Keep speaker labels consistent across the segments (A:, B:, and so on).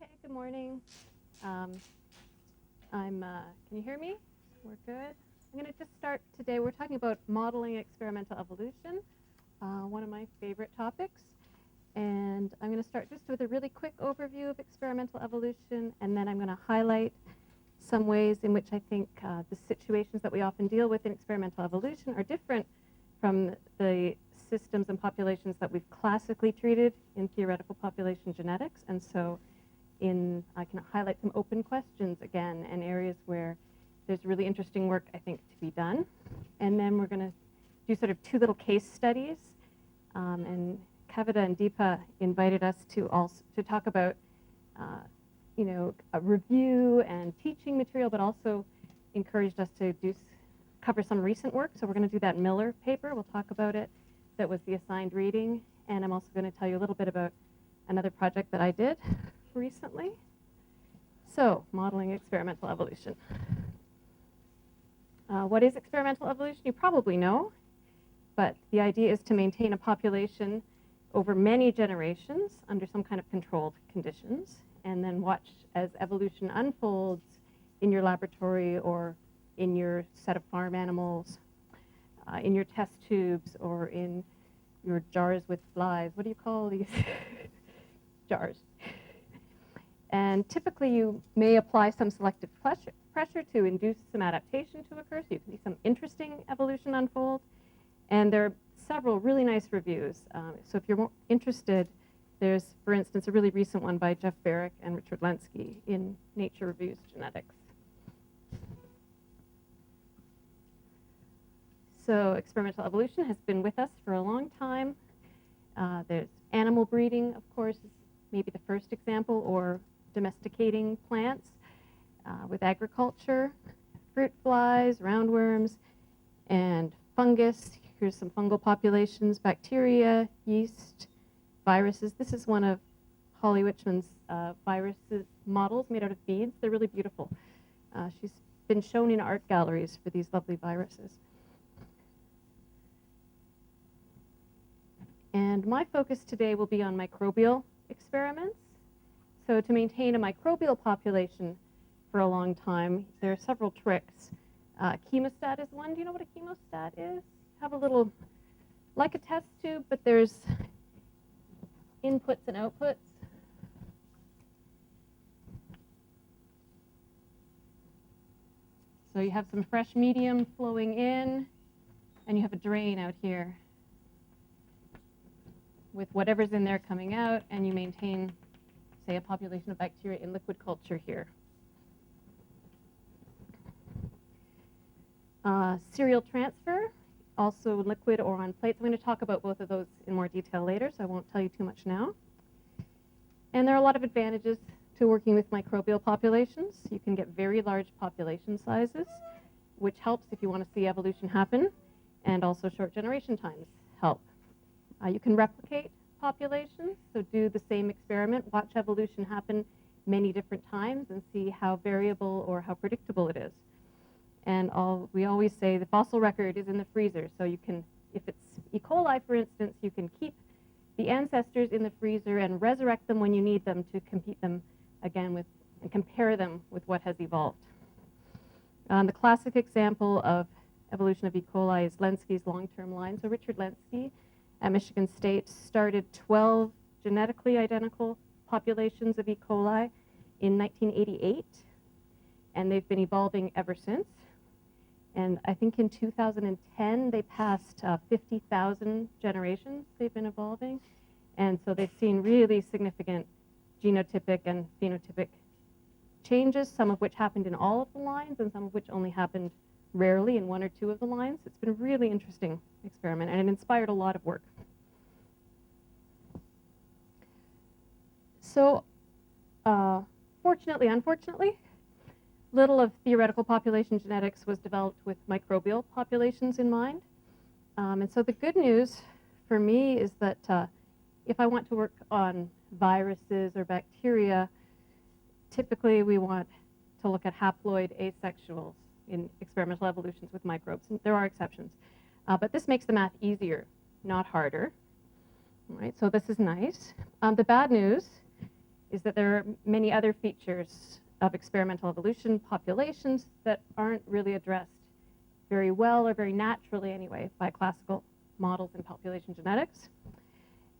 A: Okay, good morning. Can you hear me? We're good. I'm going to just start today. We're talking about modeling experimental evolution, one of my favorite topics. And I'm going to start just with a really quick overview of experimental evolution, and then I'm going to highlight some ways in which I think the situations that we often deal with in experimental evolution are different from the systems and populations that we've classically treated in theoretical population genetics. And so I can highlight some open questions again and areas where there's really interesting work, I think, to be done. And then we're going to do sort of two little case studies. And Kavita and Deepa invited us to talk about a review and teaching material, but also encouraged us to cover some recent work. So we're going to do that Miller paper. We'll talk about it. That was the assigned reading. And I'm also going to tell you a little bit about another project that I did recently. So, modeling experimental evolution. What is experimental evolution? You probably know, but the idea is to maintain a population over many generations under some kind of controlled conditions, and then watch as evolution unfolds in your laboratory or in your set of farm animals, in your test tubes, or in your jars with flies. What do you call these? Jars. And typically you may apply some selective pressure to induce some adaptation to occur, so you can see some interesting evolution unfold. And there are several really nice reviews. So if you're more interested, there's, for instance, a really recent one by Jeff Barrick and Richard Lensky in Nature Reviews Genetics. So experimental evolution has been with us for a long time. There's animal breeding, of course, is maybe the first example, or domesticating plants with agriculture, fruit flies, roundworms, and fungus. Here's some fungal populations, bacteria, yeast, viruses. This is one of Holly Wichman's viruses models made out of beads. They're really beautiful. She's been shown in art galleries for these lovely viruses. And my focus today will be on microbial experiments. So to maintain a microbial population for a long time, there are several tricks. Chemostat is one. Do you know what a chemostat is? Have a little, like a test tube, but there's inputs and outputs. So you have some fresh medium flowing in, and you have a drain out here with whatever's in there coming out, and you maintain, say, a population of bacteria in liquid culture here. Serial transfer, also liquid or on plates. I'm going to talk about both of those in more detail later, so I won't tell you too much now. And there are a lot of advantages to working with microbial populations. You can get very large population sizes, which helps if you want to see evolution happen, and also short generation times help. You can replicate populations, so do the same experiment, watch evolution happen many different times, and see how variable or how predictable it is. And we always say the fossil record is in the freezer, so you can, if it's E. coli, for instance, you can keep the ancestors in the freezer and resurrect them when you need them to compete them again with, and compare them with what has evolved. The classic example of evolution of E. coli is Lensky's long-term line. So Richard Lensky at Michigan State started 12 genetically identical populations of E. coli in 1988, and they've been evolving ever since. And I think in 2010, they passed 50,000 generations they've been evolving. And so they've seen really significant genotypic and phenotypic changes, some of which happened in all of the lines and some of which only happened rarely in one or two of the lines. It's been a really interesting experiment, and it inspired a lot of work. So fortunately, unfortunately, little of theoretical population genetics was developed with microbial populations in mind. And so the good news for me is that if I want to work on viruses or bacteria, typically we want to look at haploid asexuals in experimental evolutions with microbes. And there are exceptions. But this makes the math easier, not harder. All right, so this is nice. The bad news is that there are many other features of experimental evolution populations that aren't really addressed very well, or very naturally anyway, by classical models in population genetics.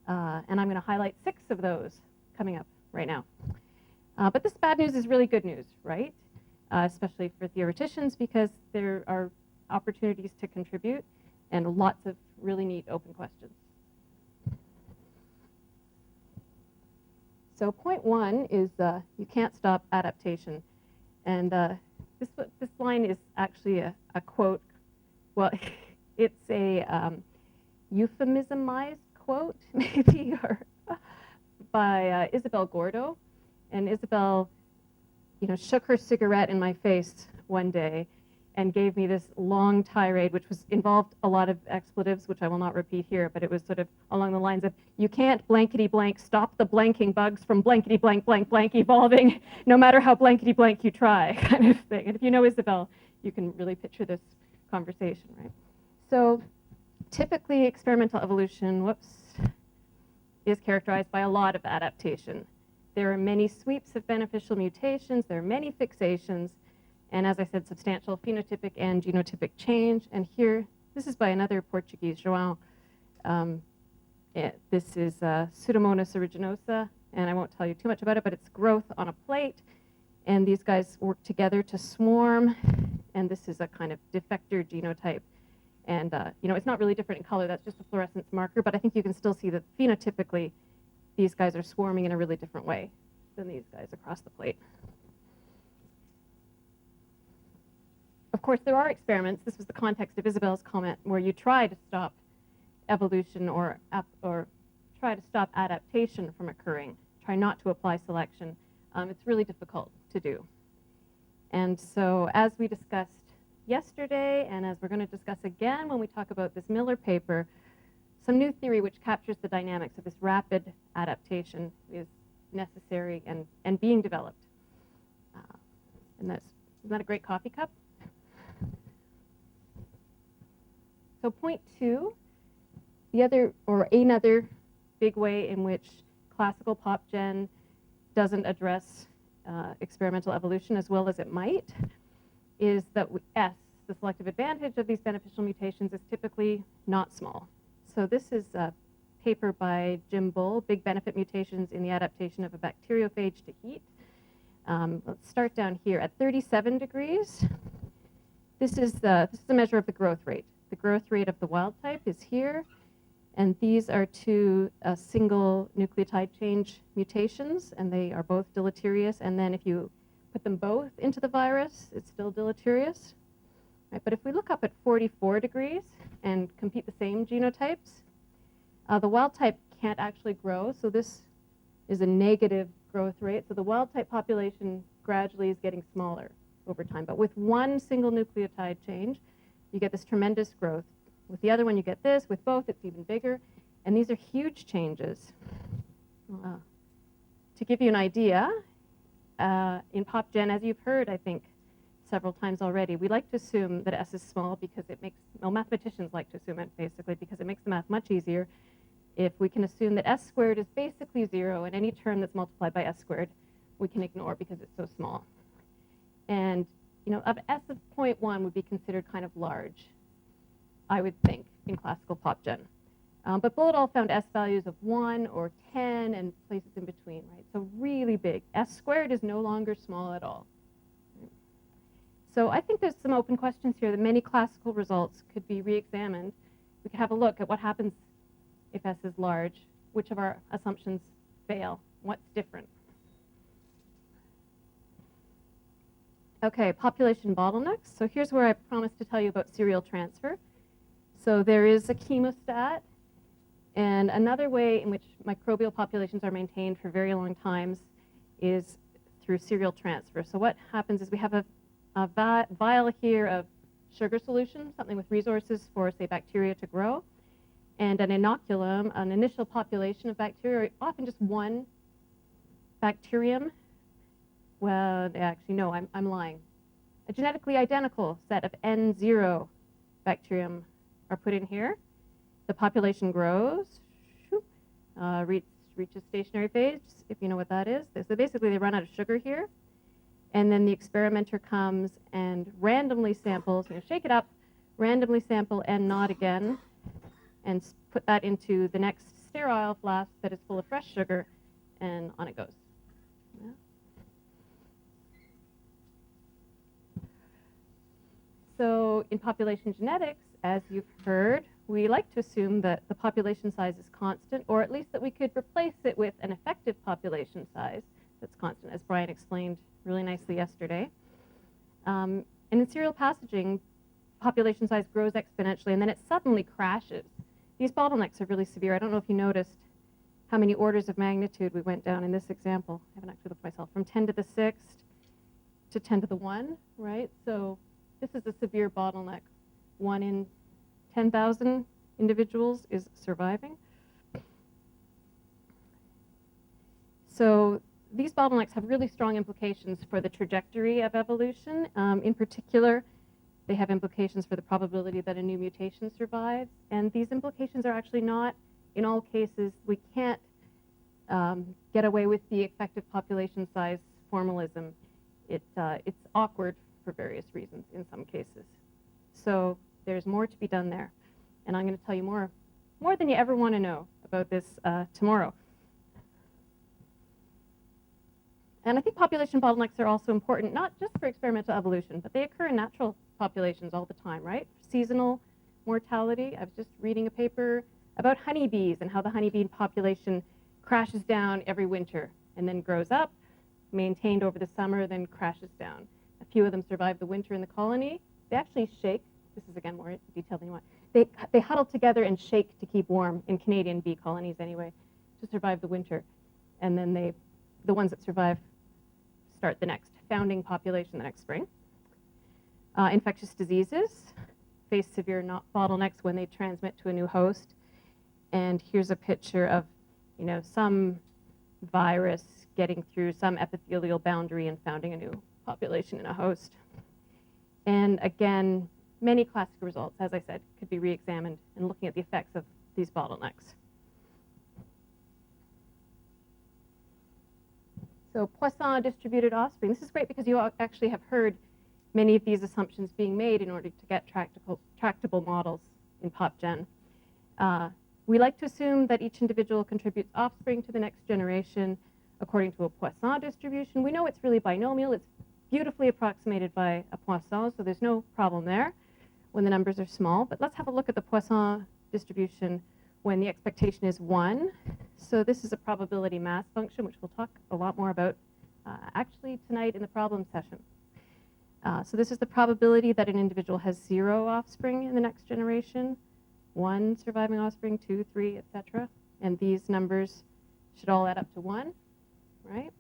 A: And I'm going to highlight 6 of those coming up right now. But this bad news is really good news, right? Especially for theoreticians, because there are opportunities to contribute and lots of really neat open questions. So point 1 is you can't stop adaptation. And this line is actually a quote. Well, it's a euphemismized quote, maybe, or by Isabel Gordo. And Isabel, shook her cigarette in my face one day and gave me this long tirade, which involved a lot of expletives, which I will not repeat here, but it was sort of along the lines of, you can't blankety blank stop the blanking bugs from blankety blank blank blank evolving, no matter how blankety blank you try, kind of thing. And if you know Isabel, you can really picture this conversation, right? So typically experimental evolution, is characterized by a lot of adaptation. There are many sweeps of beneficial mutations, there are many fixations, and as I said, substantial phenotypic and genotypic change. And here, this is by another Portuguese, João. This is Pseudomonas aeruginosa, and I won't tell you too much about it, but it's growth on a plate. And these guys work together to swarm, and this is a kind of defector genotype. And it's not really different in color, that's just a fluorescence marker, but I think you can still see that phenotypically, these guys are swarming in a really different way than these guys across the plate. Of course, there are experiments, this was the context of Isabel's comment, where you try to stop evolution or try to stop adaptation from occurring, try not to apply selection. It's really difficult to do. And so as we discussed yesterday, and as we're going to discuss again when we talk about this Miller paper, some new theory which captures the dynamics of this rapid adaptation is necessary and being developed. And isn't that a great coffee cup? So point 2, another big way in which classical popgen doesn't address experimental evolution as well as it might, is that the selective advantage of these beneficial mutations, is typically not small. So this is a paper by Jim Bull, Big Benefit Mutations in the Adaptation of a Bacteriophage to Heat. Let's start down here at 37 degrees. This is a measure of the growth rate. The growth rate of the wild type is here, and these are 2 single nucleotide change mutations, and they are both deleterious. And then if you put them both into the virus, it's still deleterious. Right, but if we look up at 44 degrees and compete the same genotypes, the wild type can't actually grow, so this is a negative growth rate. So the wild type population gradually is getting smaller over time. But with one single nucleotide change, you get this tremendous growth. With the other one, you get this. With both, it's even bigger. And these are huge changes. To give you an idea, in PopGen, as you've heard, I think, several times already, we like to assume that S is small because it makes, mathematicians like to assume it basically because it makes the math much easier. If we can assume that S squared is basically 0, and any term that's multiplied by S squared, we can ignore because it's so small. And of S of 0.1 would be considered kind of large, I would think, in classical PopGen. But Bull et al. Found S values of 1 or 10 and places in between, right? So really big. S squared is no longer small at all. So I think there's some open questions here that many classical results could be re-examined. We could have a look at what happens if S is large, which of our assumptions fail, what's different. Okay, population bottlenecks. So here's where I promised to tell you about serial transfer. So there is a chemostat, and another way in which microbial populations are maintained for very long times is through serial transfer. So what happens is we have a vial here of sugar solution, something with resources for, say, bacteria to grow, and an inoculum, an initial population of bacteria, often just one bacterium. Well, actually, no, I'm lying. A genetically identical set of N0 bacterium are put in here. The population grows, reaches stationary phase, if you know what that is. So basically they run out of sugar here, and then the experimenter comes and randomly samples, shake it up, randomly sample and not again, and put that into the next sterile flask that is full of fresh sugar, and on it goes. Yeah. So in population genetics, as you've heard, we like to assume that the population size is constant, or at least that we could replace it with an effective population size that's constant, as Brian explained really nicely yesterday. And in serial passaging, population size grows exponentially, and then it suddenly crashes. These bottlenecks are really severe. I don't know if you noticed how many orders of magnitude we went down in this example. I haven't actually looked myself. From 10 to the 6th to 10 to the 1, right? So this is a severe bottleneck. 1 in 10,000 individuals is surviving. So these bottlenecks have really strong implications for the trajectory of evolution. In particular, they have implications for the probability that a new mutation survives. And these implications are actually not, in all cases, we can't get away with the effective population size formalism. It's awkward for various reasons in some cases. So there's more to be done there. And I'm going to tell you more than you ever want to know about this tomorrow. And I think population bottlenecks are also important, not just for experimental evolution, but they occur in natural populations all the time, right? Seasonal mortality. I was just reading a paper about honeybees and how the honeybee population crashes down every winter and then grows up, maintained over the summer, then crashes down. A few of them survive the winter in the colony. They actually shake. This is, again, more detailed than you want. They huddle together and shake to keep warm, in Canadian bee colonies anyway, to survive the winter. And then the ones that survive start the next founding population the next spring. Infectious diseases face severe bottlenecks when they transmit to a new host. And here's a picture of, some virus getting through some epithelial boundary and founding a new population in a host. And again, many classical results, as I said, could be re-examined in looking at the effects of these bottlenecks. So Poisson distributed offspring. This is great because you actually have heard many of these assumptions being made in order to get tractable models in PopGen. We like to assume that each individual contributes offspring to the next generation according to a Poisson distribution. We know it's really binomial. It's beautifully approximated by a Poisson, so there's no problem there when the numbers are small. But let's have a look at the Poisson distribution when the expectation is 1. So this is a probability mass function, which we'll talk a lot more about actually tonight in the problem session. So this is the probability that an individual has 0 offspring in the next generation, 1 surviving offspring, 2, 3, etc. And these numbers should all add up to 1, right?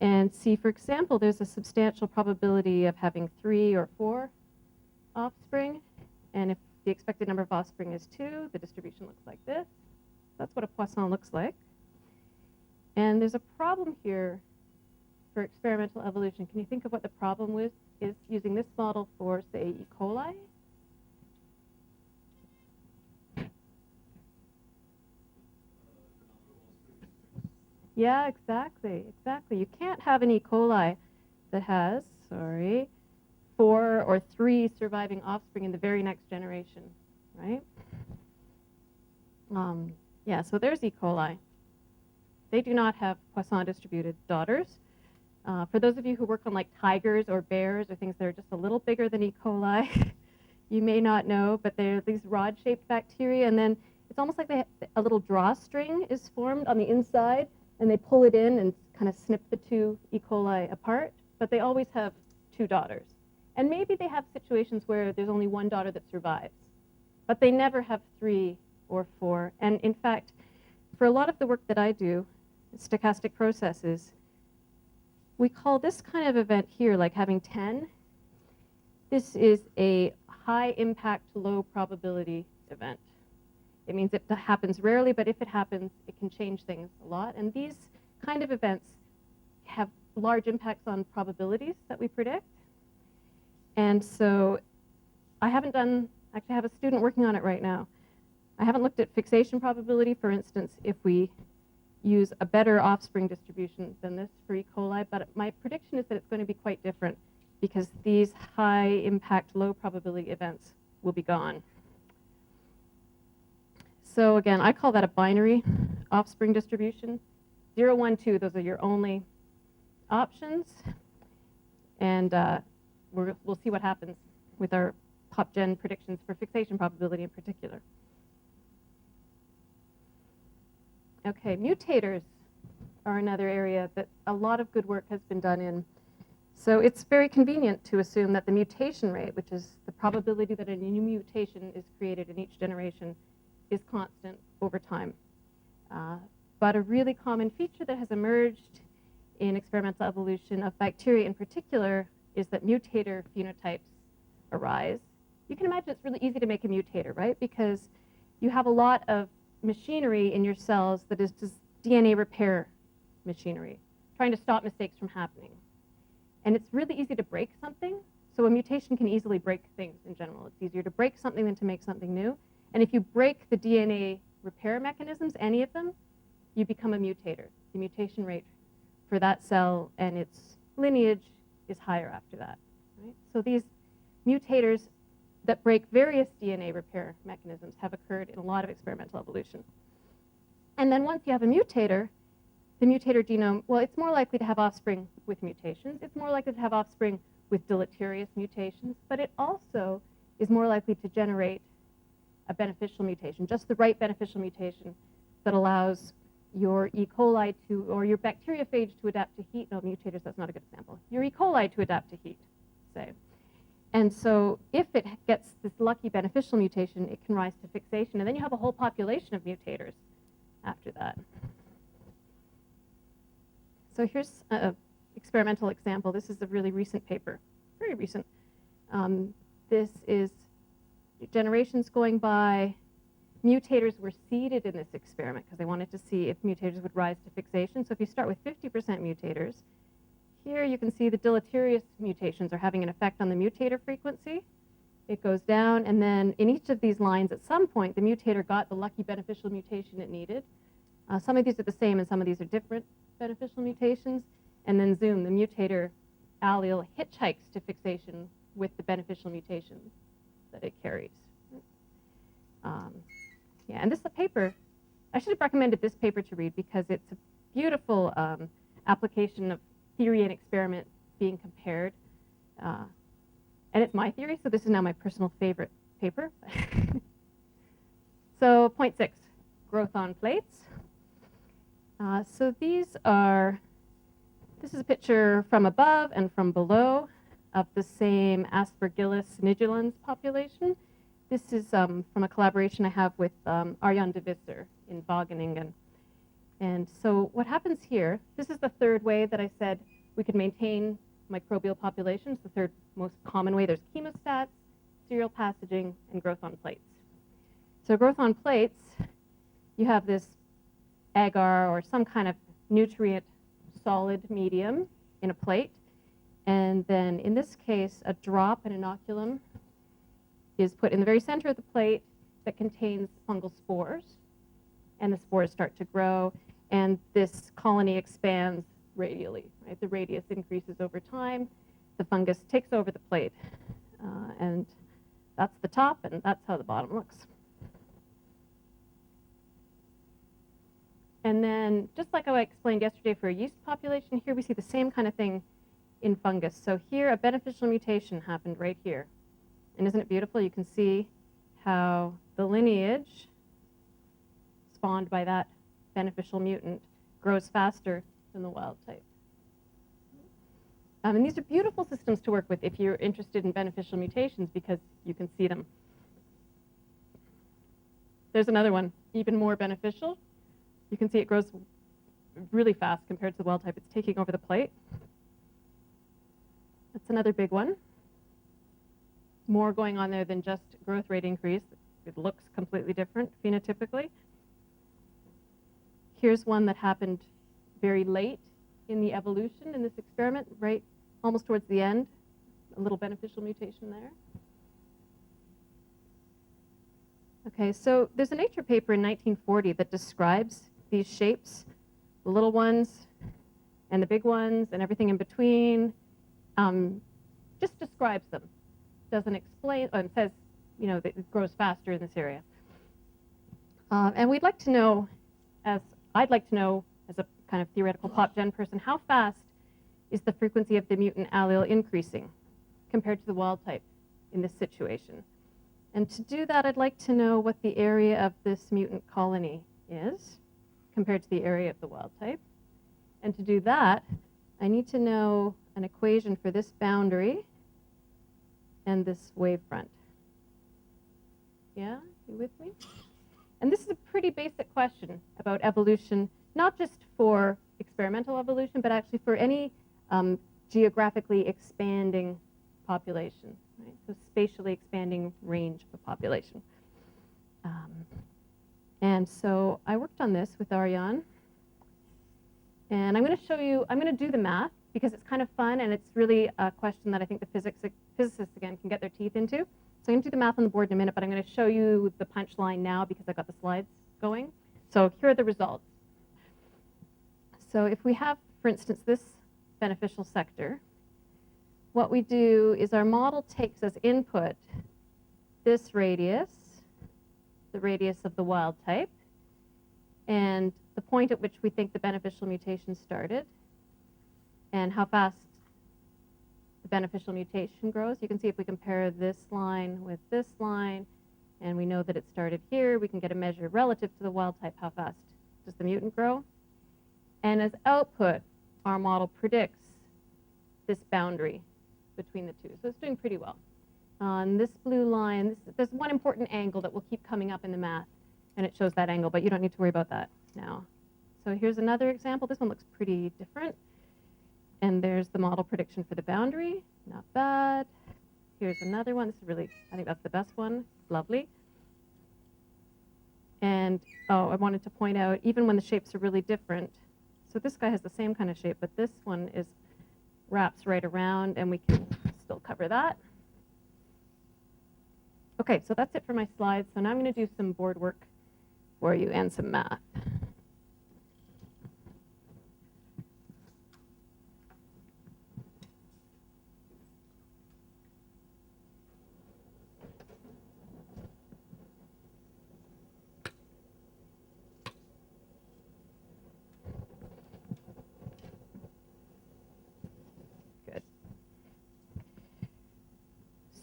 A: And see, for example, there's a substantial probability of having 3 or 4 offspring. And if the expected number of offspring is 2, the distribution looks like this. That's what a Poisson looks like. And there's a problem here for experimental evolution. Can you think of what the problem is using this model for, say, E. coli? Yeah, exactly. You can't have an E. coli that has, 4 or 3 surviving offspring in the very next generation, right? Yeah, so there's E. coli. They do not have Poisson distributed daughters. For those of you who work on like tigers or bears or things that are just a little bigger than E. coli, you may not know, but they're these rod-shaped bacteria, and then it's almost like a little drawstring is formed on the inside, and they pull it in and kind of snip the 2 E. coli apart, but they always have 2 daughters. And maybe they have situations where there's only 1 daughter that survives, but they never have 3 or 4. And in fact, for a lot of the work that I do, stochastic processes, we call this kind of event here, like having 10, this is a high impact, low probability event. It means it happens rarely, but if it happens, it can change things a lot. And these kind of events have large impacts on probabilities that we predict. And so I actually have a student working on it right now. I haven't looked at fixation probability, for instance, if we use a better offspring distribution than this for E. coli, but my prediction is that it's going to be quite different because these high impact, low probability events will be gone. So again, I call that a binary offspring distribution. 0, 1, 2, those are your only options. And we'll see what happens with our PopGen predictions for fixation probability in particular. Okay, mutators are another area that a lot of good work has been done in. So it's very convenient to assume that the mutation rate, which is the probability that a new mutation is created in each generation, is constant over time. But a really common feature that has emerged in experimental evolution of bacteria in particular is that mutator phenotypes arise. You can imagine it's really easy to make a mutator, right? Because you have a lot of machinery in your cells that is just DNA repair machinery, trying to stop mistakes from happening. And it's really easy to break something. So a mutation can easily break things in general. It's easier to break something than to make something new. And if you break the DNA repair mechanisms, any of them, you become a mutator. The mutation rate for that cell and its lineage is higher after that. Right? So these mutators that break various DNA repair mechanisms have occurred in a lot of experimental evolution. And then once you have a mutator, the mutator genome, well, it's more likely to have offspring with mutations. It's more likely to have offspring with deleterious mutations, but it also is more likely to generate a beneficial mutation, just the right beneficial mutation that allows your E. coli to, or your bacteriophage to adapt to heat. No, mutators, that's not a good example. Your E. coli to adapt to heat, say. And so if it gets this lucky beneficial mutation, it can rise to fixation, and then you have a whole population of mutators after that. So here's an experimental example. This is a really recent paper, very recent. This is generations going by. Mutators were seeded in this experiment because they wanted to see if mutators would rise to fixation. So if you start with 50% mutators, here you can see the deleterious mutations are having an effect on the mutator frequency. It goes down, and then in each of these lines, at some point, the mutator got the lucky beneficial mutation it needed. Some of these are the same, and some of these are different beneficial mutations. And then zoom, the mutator allele hitchhikes to fixation with the beneficial mutation that it carries. Yeah, and this is a paper. I should have recommended this paper to read because it's a beautiful application of theory and experiment being compared. And it's my theory, so this is now my personal favorite paper. So point 6, growth on plates. So this is a picture from above and from below of the same Aspergillus nigilans population. This is from a collaboration I have with Arjan de Visser in Wageningen. And so what happens here, this is the third way that I said we could maintain microbial populations, the third most common way. There's chemostats, serial passaging, and growth on plates. So growth on plates, you have this agar or some kind of nutrient solid medium in a plate. And then in this case, a drop, an inoculum, is put in the very center of the plate that contains fungal spores. And the spores start to grow, and this colony expands radially. Right? The radius increases over time. The fungus takes over the plate. And that's the top, and that's how the bottom looks. And then, just like I explained yesterday for a yeast population, here we see the same kind of thing in fungus. So here, a beneficial mutation happened right here. And isn't it beautiful? You can see how the lineage spawned by that beneficial mutant grows faster than the wild type. And these are beautiful systems to work with if you're interested in beneficial mutations because you can see them. There's another one, even more beneficial. You can see it grows really fast compared to the wild type. It's taking over the plate. That's another big one. More going on there than just growth rate increase. It looks completely different phenotypically. Here's one that happened very late in the evolution in this experiment, right almost towards the end, a little beneficial mutation there. Okay, so there's a Nature paper in 1940 that describes these shapes the little ones and the big ones and everything in between. Just describes them. Doesn't explain, and says, you know, that it grows faster in this area. And we'd like to know, I'd like to know, as a kind of theoretical pop gen person, how fast is the frequency of the mutant allele increasing compared to the wild type in this situation? And to do that, I'd like to know what the area of this mutant colony is compared to the area of the wild type. And to do that, I need to know an equation for this boundary and this wavefront. Yeah, you with me? And this is a pretty basic question about evolution, not just for experimental evolution, but actually for any geographically expanding population, right? So spatially expanding range of a population. And so I worked on this with Arjan. And I'm going to show you, I'm going to do the math because it's kind of fun and it's really a question that I think the physicists, again, can get their teeth into. So I'm going to do the math on the board in a minute, but I'm going to show you the punchline now because I've got the slides going. So here are the results. So if we have, for instance, this beneficial sector, what we do is our model takes as input this radius, the radius of the wild type, and the point at which we think the beneficial mutation started, and how fast the beneficial mutation grows. You can see if we compare this line with this line, and we know that it started here, we can get a measure relative to the wild type, how fast does the mutant grow. And as output, our model predicts this boundary between the two. So it's doing pretty well. On this blue line, there's one important angle that will keep coming up in the math, and it shows that angle, but you don't need to worry about that now. So here's another example. This one looks pretty different. And there's the model prediction for the boundary. Not bad. Here's another one. This is really, I think that's the best one. Lovely. And, oh, I wanted to point out, even when the shapes are really different, so this guy has the same kind of shape, but this one wraps right around, and we can still cover that. Okay, so that's it for my slides. So now I'm going to do some board work for you and some math.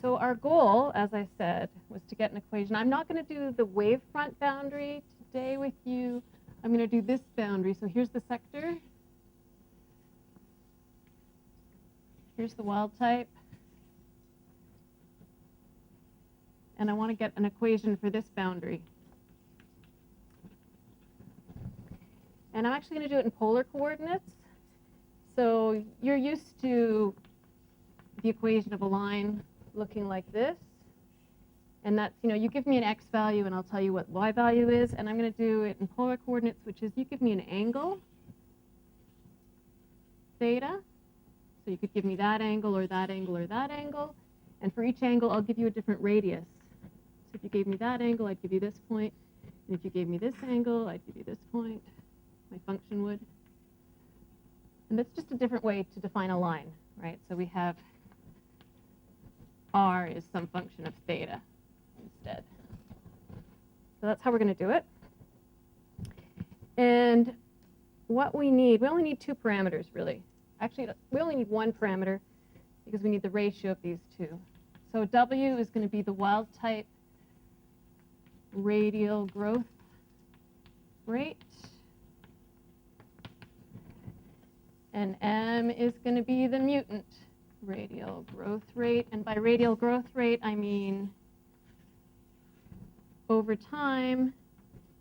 A: So our goal, as I said, was to get an equation. I'm not going to do the wavefront boundary today with you. I'm going to do this boundary. So here's the sector. Here's the wild type. And I want to get an equation for this boundary. And I'm actually going to do it in polar coordinates. So you're used to the equation of a line looking like this. And that's, you know, you give me an x value and I'll tell you what y value is. And I'm going to do it in polar coordinates, which is you give me an angle, theta. So you could give me that angle or that angle or that angle. And for each angle, I'll give you a different radius. So if you gave me that angle, I'd give you this point. And if you gave me this angle, I'd give you this point. My function would. And that's just a different way to define a line, right? So we have r is some function of theta instead. So that's how we're going to do it. And what we only need two parameters, really. Actually, we only need one parameter because we need the ratio of these two. So W is going to be the wild type radial growth rate. And M is going to be the mutant radial growth rate. And by radial growth rate, I mean over time,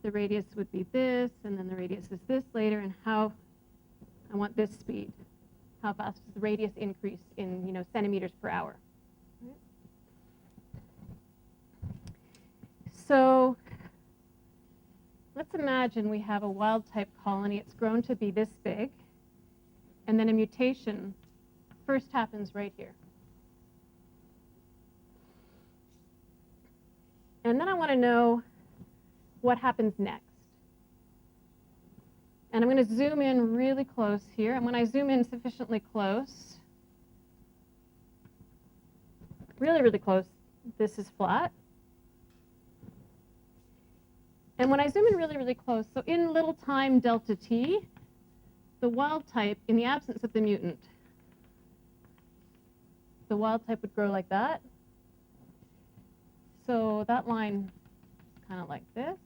A: the radius would be this, and then the radius is this later, and how I want this speed. How fast does the radius increase in, you know, centimeters per hour? Right. So let's imagine we have a wild type colony. It's grown to be this big, and then a mutation first happens right here. And then I want to know what happens next. And I'm going to zoom in really close here. And when I zoom in sufficiently close, really, really close, this is flat. And when I zoom in really, really close, so in little time delta t, the wild type, in the absence of the mutant, the wild type would grow like that. So that line is kind of like this.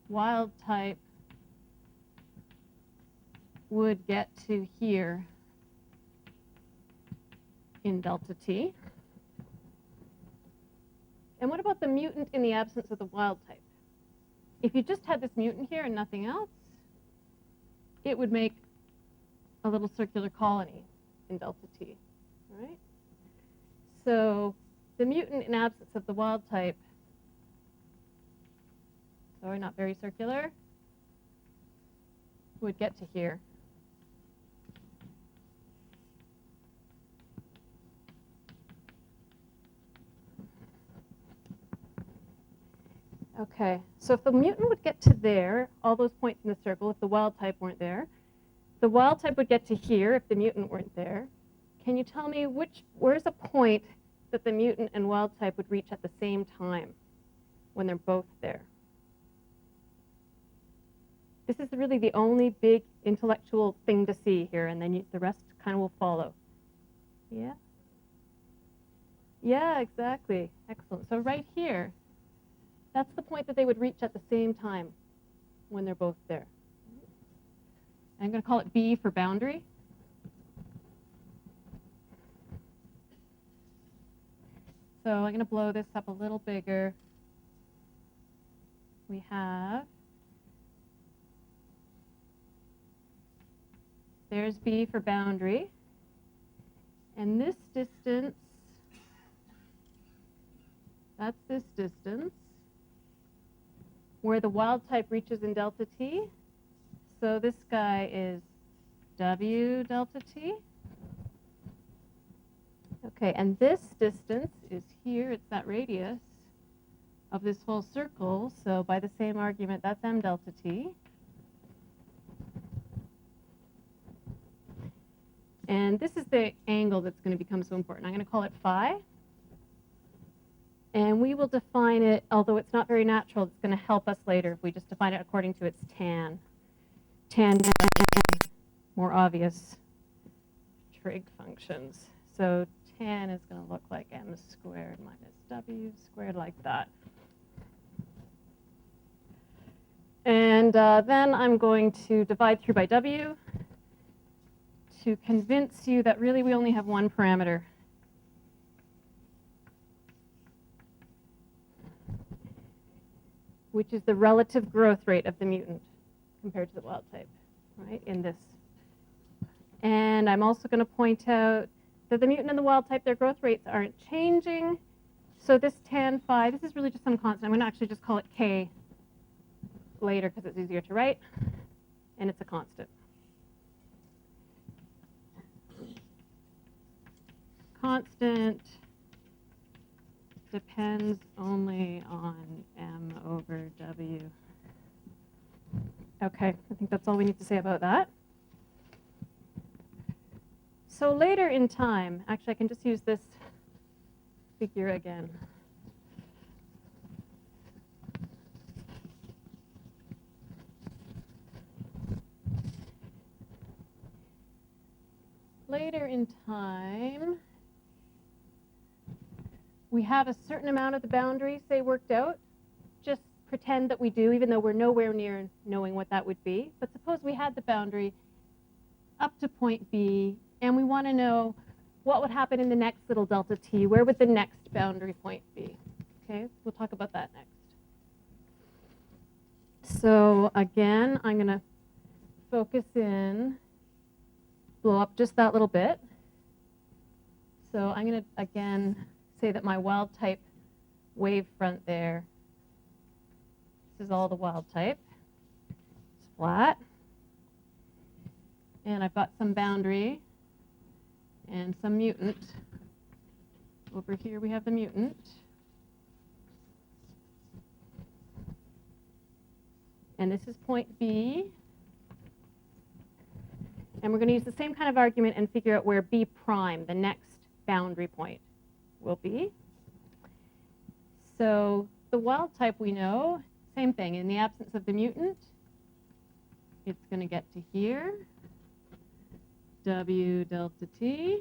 A: Wild type would get to here in delta t. And what about the mutant in the absence of the wild type? If you just had this mutant here and nothing else, it would make a little circular colony in delta t, right? So the mutant in absence of the wild type, sorry, not very circular, would get to here. Okay, so if the mutant would get to there, all those points in the circle, if the wild type weren't there, the wild type would get to here if the mutant weren't there. Can you tell me where's a point that the mutant and wild type would reach at the same time when they're both there? This is really the only big intellectual thing to see here, and then the rest kind of will follow. Yeah? Yeah, exactly. Excellent. So right here, that's the point that they would reach at the same time when they're both there. I'm going to call it B for boundary. So I'm going to blow this up a little bigger. We have, there's B for boundary. And this distance, that's this distance, where the wild type reaches in delta t. So this guy is W delta t. Okay, and this distance is here. It's that radius of this whole circle. So by the same argument, that's M delta t. And this is the angle that's going to become so important. I'm going to call it phi. And we will define it, although it's not very natural, it's going to help us later if we just define it according to its tan. Tan, more obvious trig functions. So tan is going to look like m squared minus w squared, like that. And then I'm going to divide through by w to convince you that really we only have one parameter. Which is the relative growth rate of the mutant compared to the wild type, right, in this. And I'm also going to point out that the mutant and the wild type, their growth rates aren't changing. So this tan phi, this is really just some constant. I'm going to actually just call it k later because it's easier to write, and it's a constant. Constant depends only on m over w. Okay, I think that's all we need to say about that. So later in time, actually I can just use this figure again. Later in time, we have a certain amount of the boundary, say, worked out. Just pretend that we do, even though we're nowhere near knowing what that would be. But suppose we had the boundary up to point B, and we want to know what would happen in the next little delta t. Where would the next boundary point be? Okay, we'll talk about that next. So again, I'm going to focus in, blow up just that little bit. So I'm going to, again, say that my wild type wave front there, this is all the wild type. It's flat. And I've got some boundary and some mutant. Over here we have the mutant. And this is point B. And we're going to use the same kind of argument and figure out where B prime, the next boundary point, will be. So the wild type we know, same thing. In the absence of the mutant, it's going to get to here, W delta T.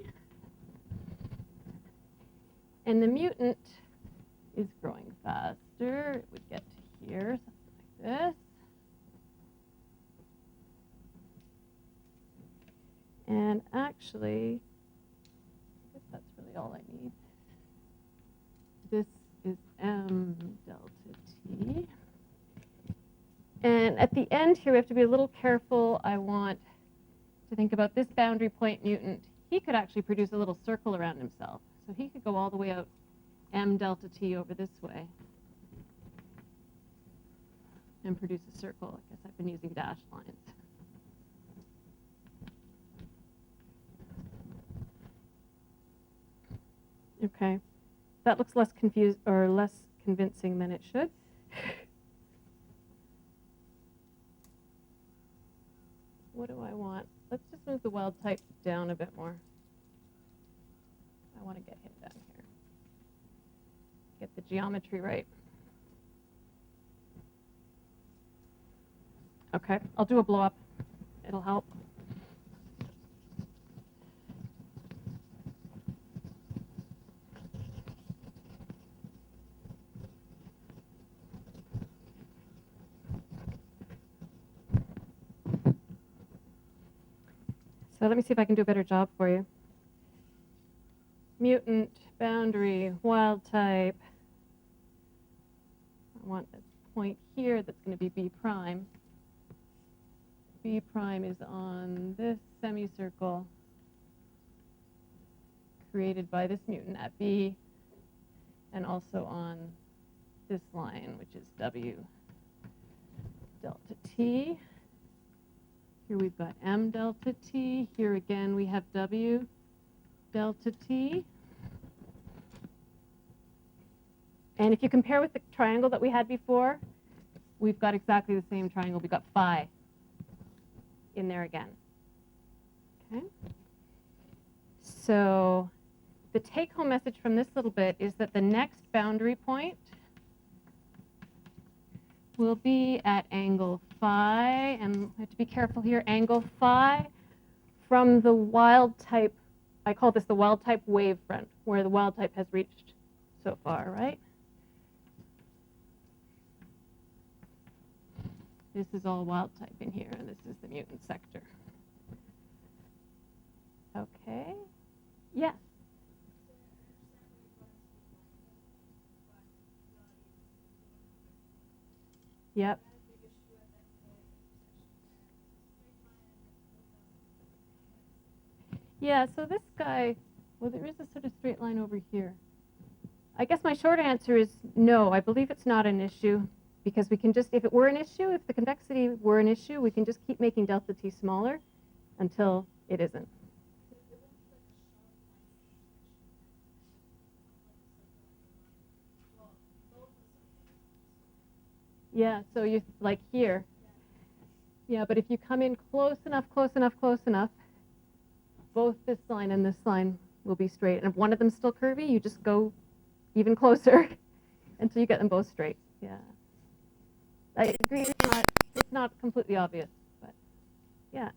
A: And the mutant is growing faster. It would get to here, something like this. And actually, I guess that's really all I need. This is M delta T. And at the end here, we have to be a little careful. I want to think about this boundary point mutant. He could actually produce a little circle around himself. So he could go all the way out M delta T over this way and produce a circle. I guess I've been using dashed lines. Okay, that looks less confused or less convincing than it should. What do I want? Let's just move the wild type down a bit more. I want to get him down here. Get the geometry right. Okay, I'll do a blow up. It'll help. So let me see if I can do a better job for you. Mutant, boundary, wild type. I want a point here that's going to be B prime. B prime is on this semicircle created by this mutant at B, and also on this line, which is W delta T. Here we've got M delta T. Here again we have W delta T. And if you compare with the triangle that we had before, we've got exactly the same triangle. We've got phi in there again. Okay. So the take-home message from this little bit is that the next boundary point will be at angle phi, and we have to be careful here, angle phi from the wild type. I call this the wild type wavefront, where the wild type has reached so far, right? This is all wild type in here, and this is the mutant sector. Okay. Yes. Yep. Yeah, so this guy, well, there is a sort of straight line over here. I guess my short answer is no, I believe it's not an issue, because we can just, if it were an issue, if the convexity were an issue, we can just keep making delta T smaller until it isn't. Yeah, so you, like here. Yeah, but if you come in close enough, both this line and this line will be straight. And if one of them's still curvy, you just go even closer until you get them both straight. Yeah. I agree, it's not completely obvious, but yeah.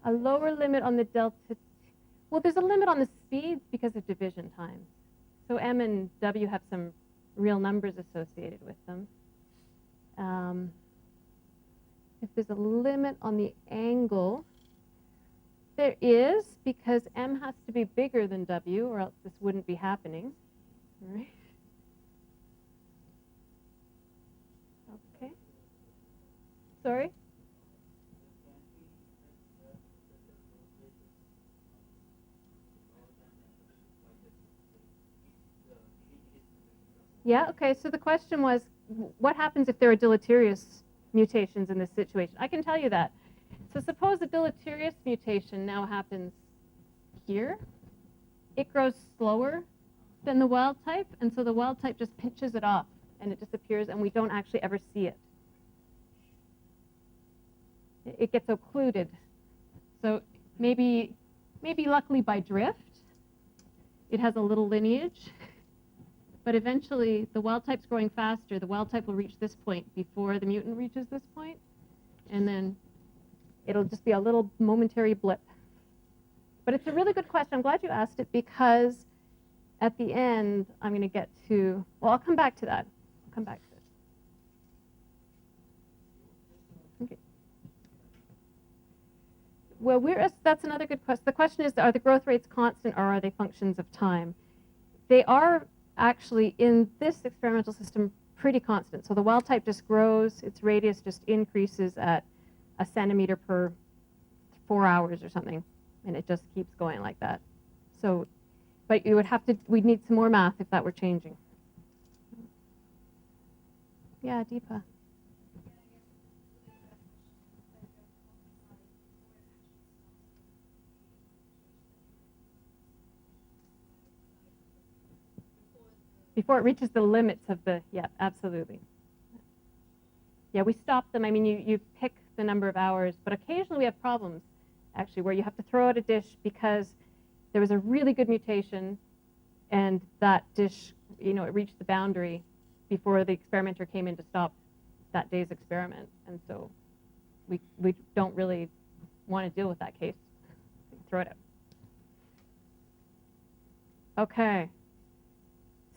A: A lower limit on the delta. Well, there's a limit on the speeds because of division times. So M and W have some real numbers associated with them. If there's a limit on the angle, there is, because M has to be bigger than W, or else this wouldn't be happening. Right? Okay. Sorry? Yeah, okay, so the question was, what happens if there are deleterious mutations in this situation? I can tell you that. So suppose a deleterious mutation now happens here. It grows slower than the wild type, and so the wild type just pinches it off, and it disappears, and we don't actually ever see it. It gets occluded. So maybe luckily by drift, it has a little lineage, but eventually the wild type's growing faster. The wild type will reach this point before the mutant reaches this point, and then it'll just be a little momentary blip. But it's a really good question. I'm glad you asked it, because at the end, I'm going to get to, well, I'll come back to that. I'll come back to it. Okay. Well, that's another good question. The question is, are the growth rates constant, or are they functions of time? They are actually, in this experimental system, pretty constant. So the wild type just grows, its radius just increases at a centimeter per 4 hours or something, and it just keeps going like that. So, but we'd need some more math if that were changing. Yeah, Deepa. Before it reaches the limits of the, yeah, absolutely. Yeah, we stop them. I mean, you pick the number of hours, but occasionally we have problems, actually, where you have to throw out a dish because there was a really good mutation, and that dish, it reached the boundary before the experimenter came in to stop that day's experiment. And so we don't really want to deal with that case. Throw it out. Okay.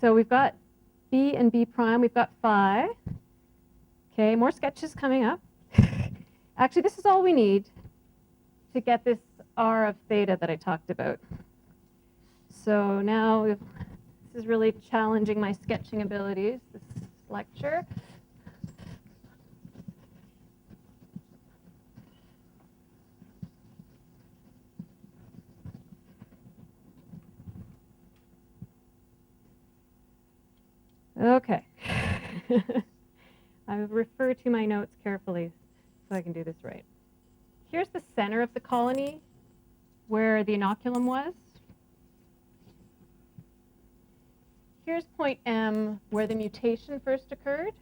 A: So we've got B and B prime. We've got phi. Okay, more sketches coming up. Actually, this is all we need to get this R of theta that I talked about. So now this is really challenging my sketching abilities, this lecture. Okay. I refer to my notes carefully so I can do this right. Here's the center of the colony where the inoculum was. Here's point M where the mutation first occurred.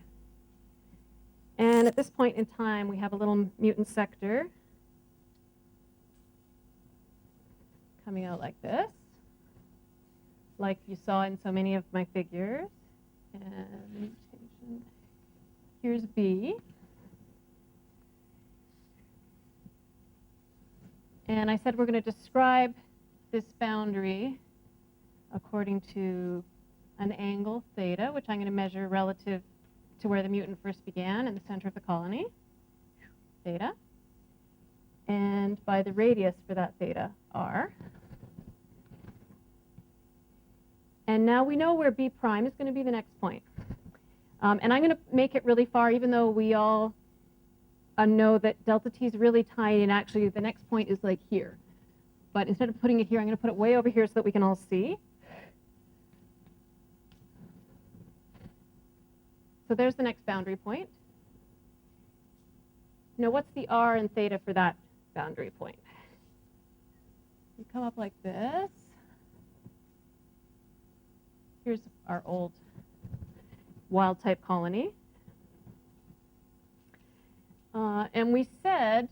A: And at this point in time, we have a little mutant sector coming out like this, like you saw in so many of my figures. And mutation. Here's B. And I said we're going to describe this boundary according to an angle theta, which I'm going to measure relative to where the mutant first began in the center of the colony, theta, and by the radius for that theta, r. And now we know where B prime is going to be the next point. And I'm going to make it really far, even though we all know that delta t is really tiny, and actually the next point is like here. But instead of putting it here, I'm going to put it way over here so that we can all see. So there's the next boundary point. Now what's the r and theta for that boundary point? You come up like this. Here's our old wild type colony. And we said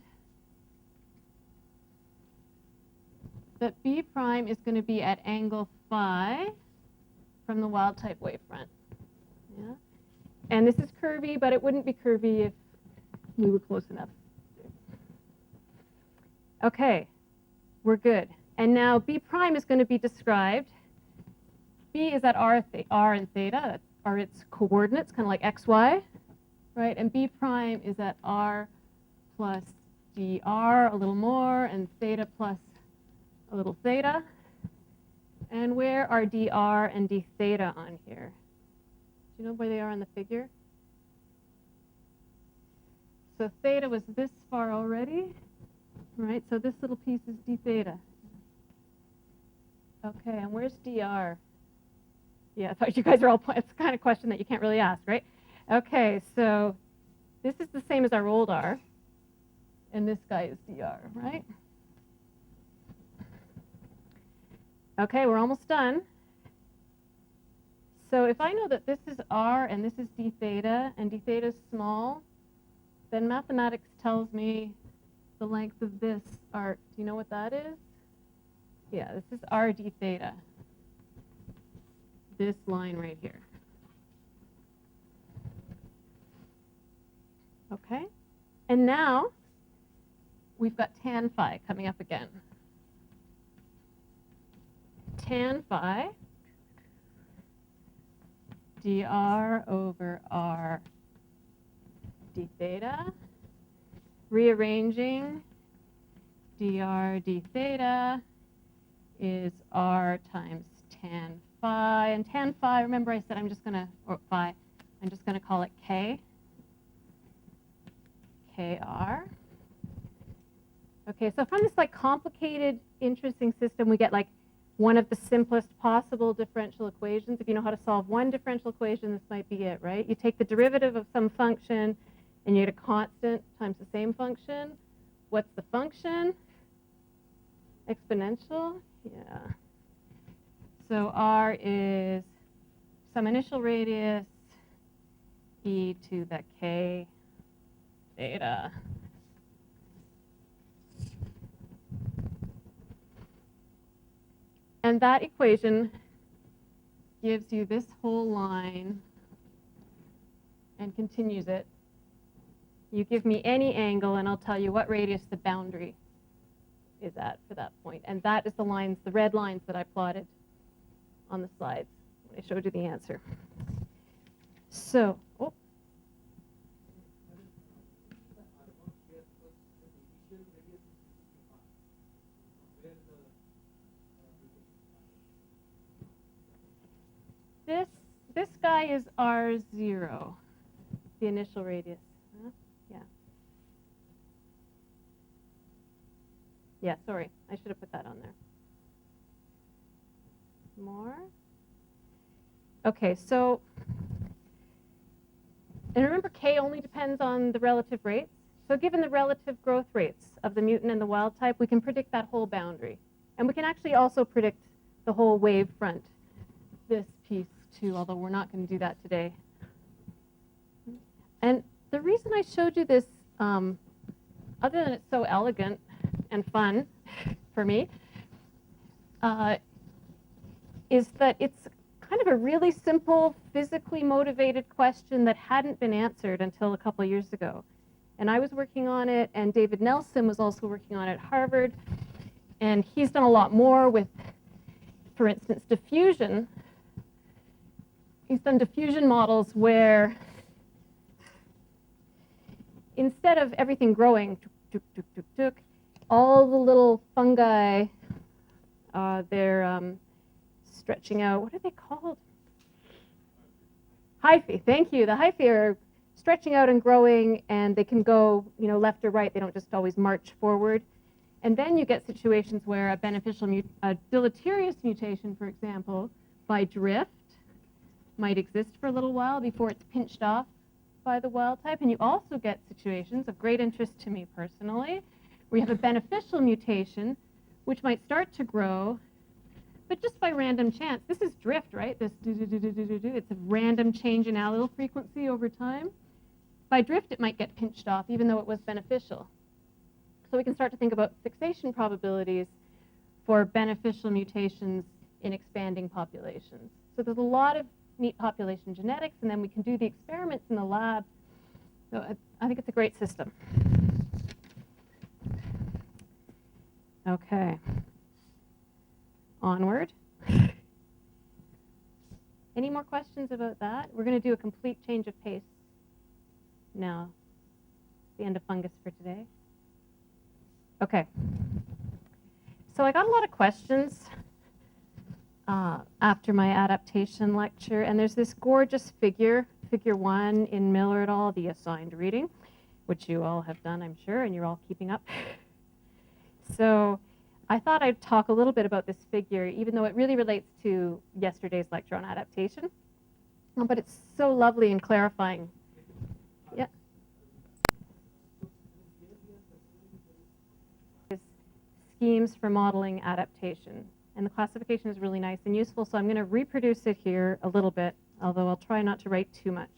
A: that B prime is going to be at angle phi from the wild type wavefront. Yeah? And this is curvy, but it wouldn't be curvy if we were close enough. Okay, we're good. And now B prime is going to be described. B is at r and theta, are its coordinates, kind of like x, y, right? And B prime is at r plus dr, a little more, and theta plus a little theta. And where are dr and d theta on here? Do you know where they are on the figure? So theta was this far already, right? So this little piece is d theta. Okay, and where's dr? Yeah, I thought you guys are all, it's the kind of question that you can't really ask, right? Okay, so this is the same as our old r, and this guy is dr, right? Okay, we're almost done. So if I know that this is r and this is d theta, and d theta is small, then mathematics tells me the length of this arc. Do you know what that is? Yeah, this is r d theta. This line right here. Okay? And now we've got tan phi coming up again. Tan phi dr over r d theta, rearranging dr d theta is r times tan phi. And tan phi, remember I said I'm just going to, or phi, I'm just going to call it k. kr. Okay, so from this like complicated, interesting system, we get like one of the simplest possible differential equations. If you know how to solve one differential equation, this might be it, right? You take the derivative of some function, and you get a constant times the same function. What's the function? Exponential? Yeah. So r is some initial radius e to the k theta. And that equation gives you this whole line and continues it. You give me any angle, and I'll tell you what radius the boundary is at for that point. And that is the lines, the red lines that I plotted on the slides when I showed you the answer. So, oh. This guy is R0, the initial radius. Huh? Yeah. Yeah, sorry. I should have put that on there. More. Okay, so, and remember K only depends on the relative rates. So given the relative growth rates of the mutant and the wild type, we can predict that whole boundary. And we can actually also predict the whole wave front, this piece too, although we're not going to do that today. And the reason I showed you this, other than it's so elegant and fun for me, is that it's kind of a really simple, physically motivated question that hadn't been answered until a couple of years ago. And I was working on it, and David Nelson was also working on it at Harvard. And he's done a lot more with, for instance, diffusion. He's done diffusion models where instead of everything growing, all the little fungi, they're stretching out. What are they called? Hyphae. Thank you. The hyphae are stretching out and growing, and they can go, left or right. They don't just always march forward. And then you get situations where a beneficial, a deleterious mutation, for example, by drift, might exist for a little while before it's pinched off by the wild type. And you also get situations of great interest to me personally, where you have a beneficial mutation, which might start to grow, but just by random chance. This is drift, right? This do-do-do-do-do-do. It's a random change in allele frequency over time. By drift, it might get pinched off, even though it was beneficial. So we can start to think about fixation probabilities for beneficial mutations in expanding populations. So there's a lot of neat population genetics, and then we can do the experiments in the lab. So I think it's a great system. Okay. Onward. Any more questions about that? We're going to do a complete change of pace now. The end of fungus for today. Okay. So I got a lot of questions after my adaptation lecture, and there's this gorgeous figure, figure 1 in Miller et al., the assigned reading, which you all have done, I'm sure, and you're all keeping up. So I thought I'd talk a little bit about this figure, even though it really relates to yesterday's lecture on adaptation. But it's so lovely and clarifying. Yeah. Schemes for modeling adaptation. And the classification is really nice and useful, so I'm going to reproduce it here a little bit, although I'll try not to write too much.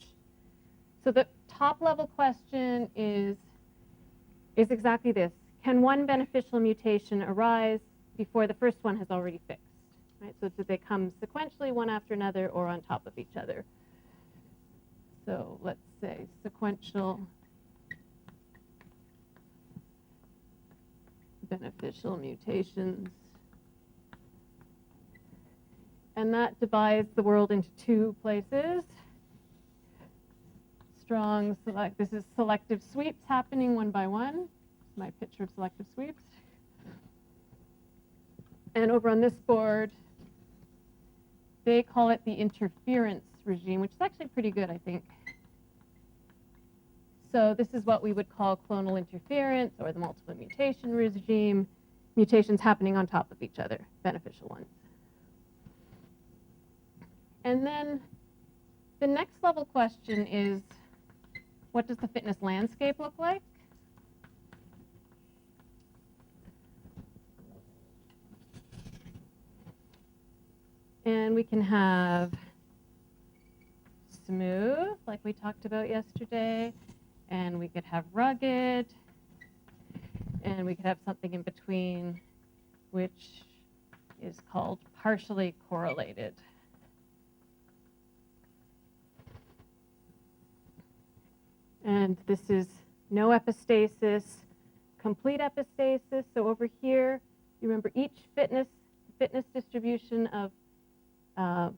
A: So the top level question is exactly this. Can one beneficial mutation arise before the first one has already fixed? Right? So do they come sequentially, one after another, or on top of each other? So let's say sequential beneficial mutations. And that divides the world into two places. Strong select, this is selective sweeps happening one by one. My picture of selective sweeps. And over on this board, they call it the interference regime, which is actually pretty good, I think. So this is what we would call clonal interference or the multiple mutation regime, mutations happening on top of each other, beneficial ones. And then the next level question is, what does the fitness landscape look like? And we can have smooth, like we talked about yesterday, and we could have rugged, and we could have something in between, which is called partially correlated. And this is no epistasis, complete epistasis. So over here, you remember each fitness distribution of a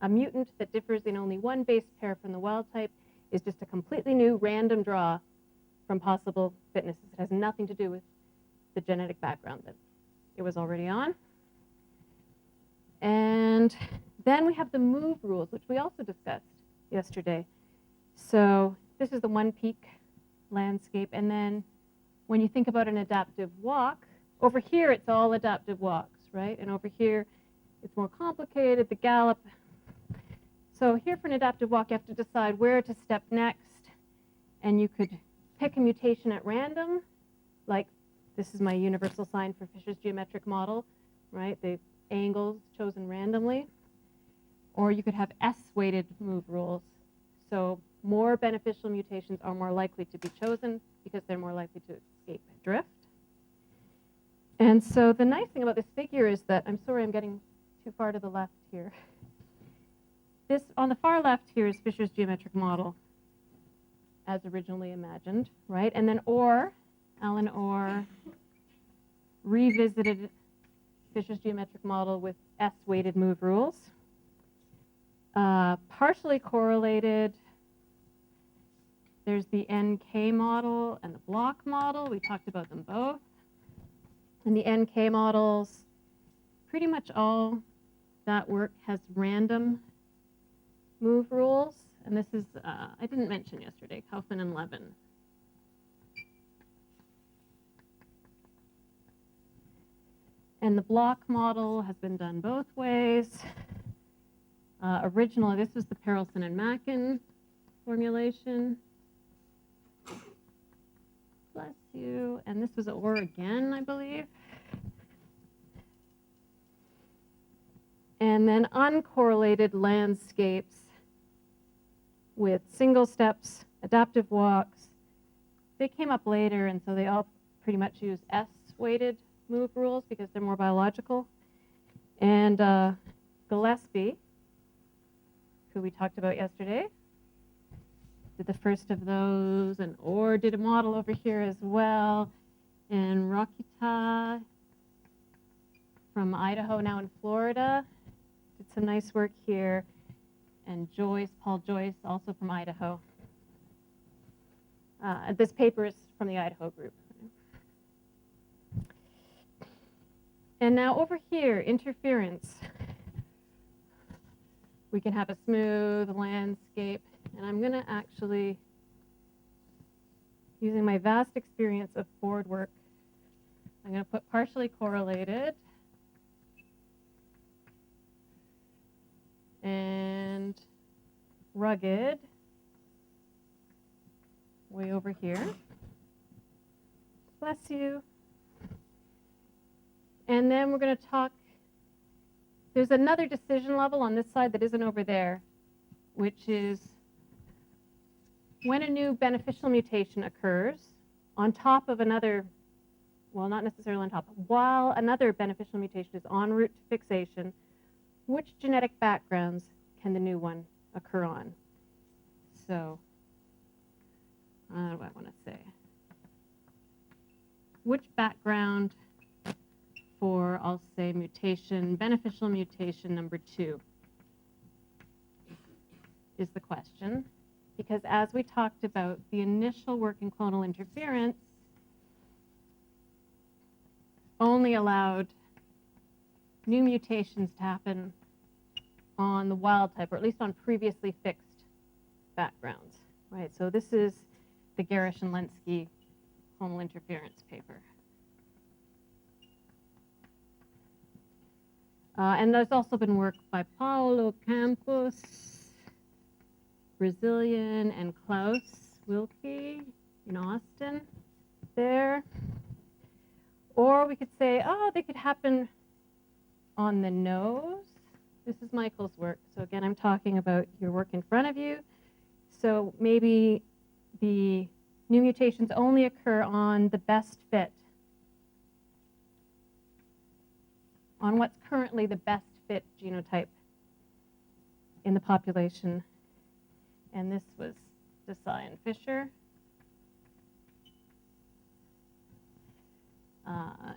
A: mutant that differs in only one base pair from the wild type is just a completely new random draw from possible fitnesses. It has nothing to do with the genetic background that it was already on. And then we have the move rules, which we also discussed yesterday. So this is the one peak landscape. And then when you think about an adaptive walk, over here it's all adaptive walks, right? And over here it's more complicated, the gallop. So here for an adaptive walk, you have to decide where to step next. And you could pick a mutation at random, like this is my universal sign for Fisher's geometric model, right? The angles chosen randomly. Or you could have S-weighted move rules. So more beneficial mutations are more likely to be chosen because they're more likely to escape drift. And so the nice thing about this figure is that, I'm sorry I'm getting too far to the left here. This, on the far left here, is Fisher's geometric model as originally imagined, right? And then Alan Orr revisited Fisher's geometric model with S-weighted move rules. Partially correlated, there's the NK model and the block model. We talked about them both. And the NK models, pretty much all that work has random move rules. And this is, I didn't mention yesterday, Kaufman and Levin. And the block model has been done both ways. Originally, this was the Perelson and Mackin formulation. Bless you. And this was Orr again, I believe. And then uncorrelated landscapes with single steps, adaptive walks. They came up later, and so they all pretty much use S-weighted move rules because they're more biological. And Gillespie, who we talked about yesterday, did the first of those, and Orr did a model over here as well. And Rokita from Idaho, now in Florida, did some nice work here. And Paul Joyce, also from Idaho. This paper is from the Idaho group. And now over here, interference. We can have a smooth landscape. And I'm going to actually, using my vast experience of board work, I'm going to put partially correlated. And rugged, way over here. Bless you. And then we're going to talk, there's another decision level on this side that isn't over there, which is when a new beneficial mutation occurs on top of another, well, not necessarily on top, while another beneficial mutation is en route to fixation, which genetic backgrounds can the new one occur on? So, what do I want to say? Which background for, I'll say, mutation, beneficial mutation number 2 is the question. Because as we talked about, the initial work in clonal interference only allowed new mutations to happen on the wild type, or at least on previously fixed backgrounds, right? So this is the Garish and Lenski clonal interference paper. And there's also been work by Paulo Campos, Brazilian, and Klaus Wilke in Austin there. Or we could say, oh, they could happen on the nose. This is Michael's work. So again, I'm talking about your work in front of you. So maybe the new mutations only occur on the best fit, on what's currently the best fit genotype in the population. And this was Desai and Fisher.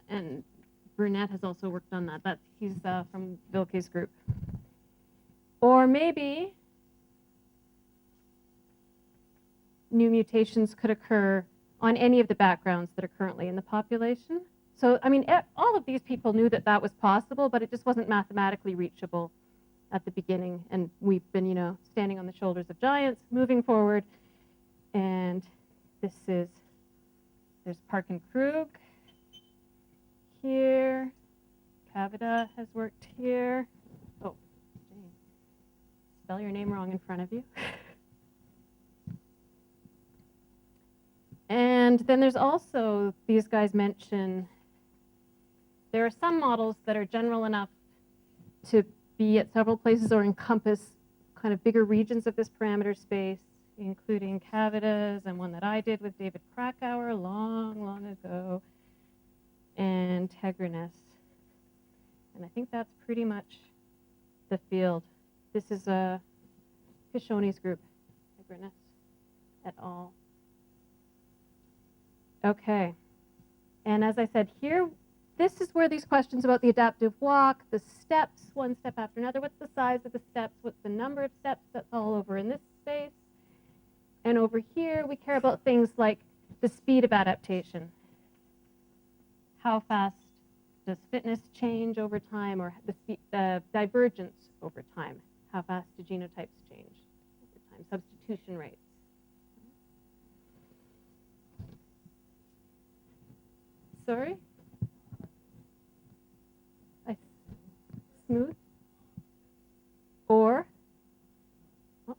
A: And Burnett has also worked on that. He's from Wilke's group. Or maybe new mutations could occur on any of the backgrounds that are currently in the population. So, I mean, all of these people knew that that was possible, but it just wasn't mathematically reachable at the beginning. And we've been, standing on the shoulders of giants, moving forward. And there's Park and Krug here. Kavada has worked here. Oh, Jane. Spell your name wrong in front of you. And then there's also, these guys mention, there are some models that are general enough to be at several places or encompass kind of bigger regions of this parameter space, including Kavada's and one that I did with David Krakauer long, long ago, and Tegrenus. And I think that's pretty much the field. This is Pishoni's group, Tegrenus et al. Okay, and as I said here, this is where these questions about the adaptive walk, the steps, one step after another, what's the size of the steps, what's the number of steps, that's all over in this space. And over here, we care about things like the speed of adaptation. How fast does fitness change over time, or the divergence over time? How fast do genotypes change over time? Substitution rates. Sorry? Smooth? Or? Oh.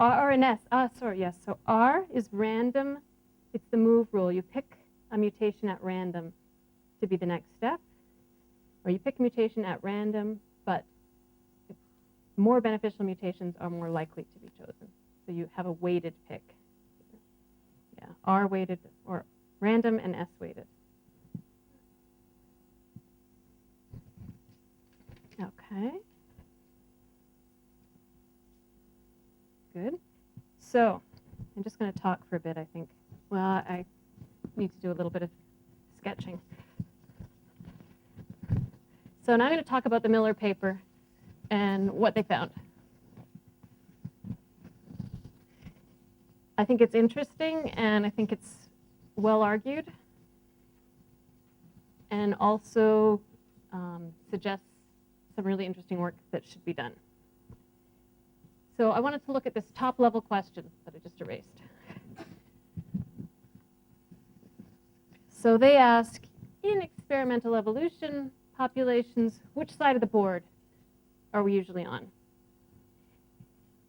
A: R and S. Sorry, yes. So R is random. It's the move rule. You pick a mutation at random to be the next step, or you pick a mutation at random, but more beneficial mutations are more likely to be chosen. So you have a weighted pick. Yeah, R weighted, or random and S weighted. Okay. Good. So I'm just going to talk for a bit, I think. Well, I need to do a little bit of sketching. So now I'm going to talk about the Miller paper and what they found. I think it's interesting, and I think it's well argued, and also suggests some really interesting work that should be done. So I wanted to look at this top level question that I just erased. So they ask, in experimental evolution populations, which side of the board are we usually on?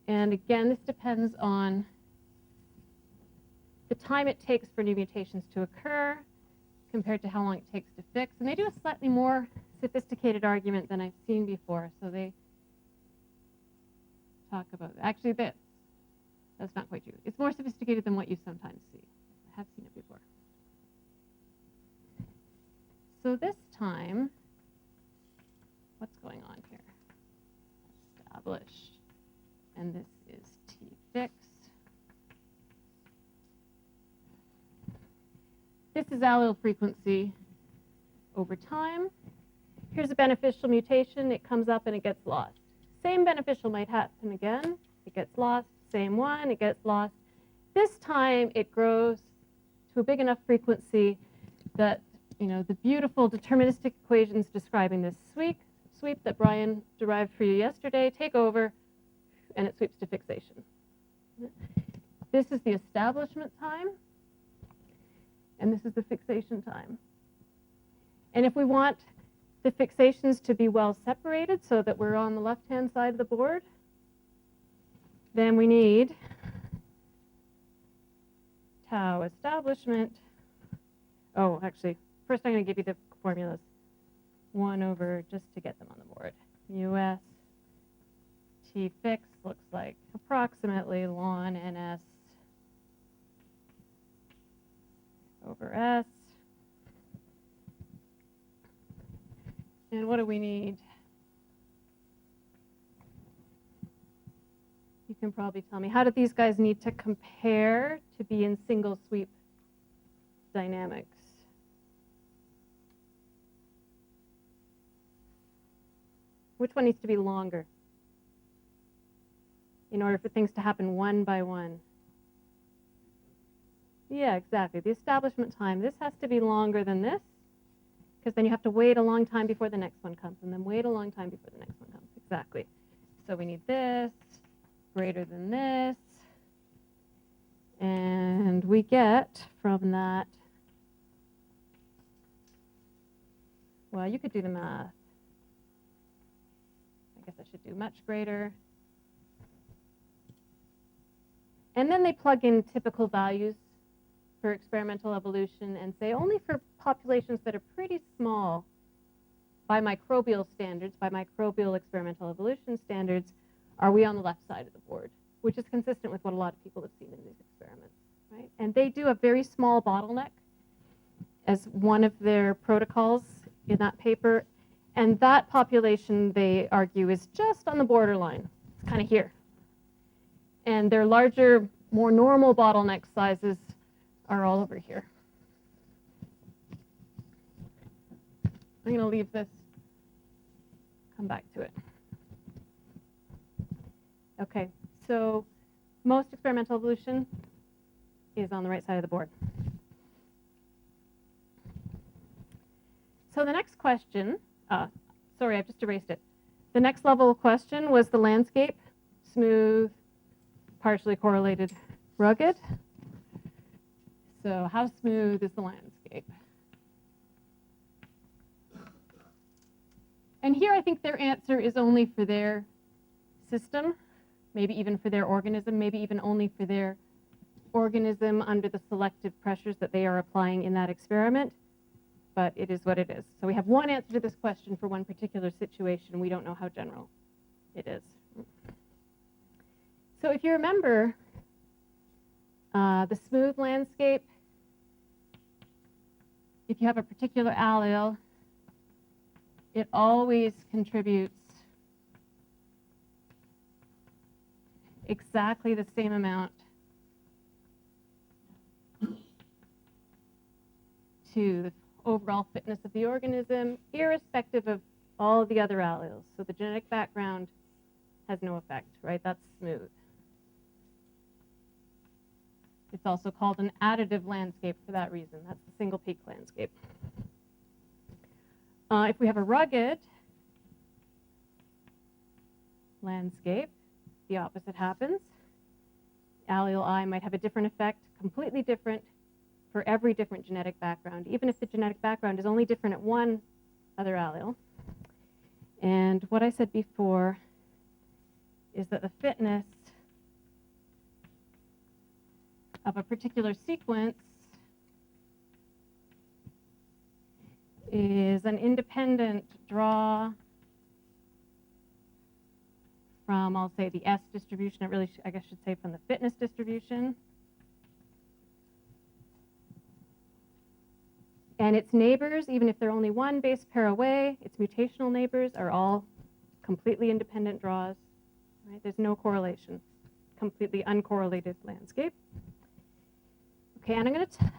A: And again, this depends on the time it takes for new mutations to occur, compared to how long it takes to fix. And they do a slightly more sophisticated argument than I've seen before. So they talk about, actually this, that's not quite true. It's more sophisticated than what you sometimes see. I have seen it before. So this time, what's going on here? Establish, and this is T fixed. This is allele frequency over time. Here's a beneficial mutation. It comes up and it gets lost. Same beneficial might happen again. It gets lost. Same one, it gets lost. This time it grows to a big enough frequency that, the beautiful deterministic equations describing this sweep that Brian derived for you yesterday take over, and it sweeps to fixation. This is the establishment time, and this is the fixation time. And if we want the fixations to be well separated so that we're on the left-hand side of the board, then we need tau establishment. Oh, actually, first I'm going to give you the formulas. 1 over, just to get them on the board. US T fixed looks like approximately ln NS over S. And what do we need? You can probably tell me. How do these guys need to compare to be in single sweep dynamics? Which one needs to be longer in order for things to happen one by one? Yeah, exactly. The establishment time. This has to be longer than this, because then you have to wait a long time before the next one comes, and then wait a long time before the next one comes. Exactly. So we need this greater than this, and we get from that, well, you could do the math. I guess I should do much greater. And then they plug in typical values for experimental evolution and say only for populations that are pretty small by microbial standards, by microbial experimental evolution standards, are we on the left side of the board, which is consistent with what a lot of people have seen in these experiments, right? And they do a very small bottleneck as one of their protocols in that paper. And that population, they argue, is just on the borderline. It's kind of here. And their larger, more normal bottleneck sizes are all over here. I'm going to leave this, come back to it. Okay, so most experimental evolution is on the right side of the board. So the next question, sorry, I've just erased it. The next level of question was the landscape, smooth, partially correlated, rugged. So how smooth is the landscape? And here I think their answer is only for their system, maybe even for their organism, maybe even only for their organism under the selective pressures that they are applying in that experiment. But it is what it is. So we have one answer to this question for one particular situation. We don't know how general it is. So if you remember the smooth landscape, if you have a particular allele, it always contributes exactly the same amount to the overall fitness of the organism, irrespective of all of the other alleles. So the genetic background has no effect, right? That's smooth. It's also called an additive landscape for that reason. That's the single peak landscape. If we have a rugged landscape, the opposite happens. Allele I might have a different effect, completely different for every different genetic background, even if the genetic background is only different at one other allele. And what I said before is that the fitness of a particular sequence is an independent draw from, I'll say, the S distribution. It really, I guess, should say from the fitness distribution. And its neighbors, even if they're only one base pair away, its mutational neighbors are all completely independent draws. Right? There's no correlation. Completely uncorrelated landscape. Okay, and I'm going to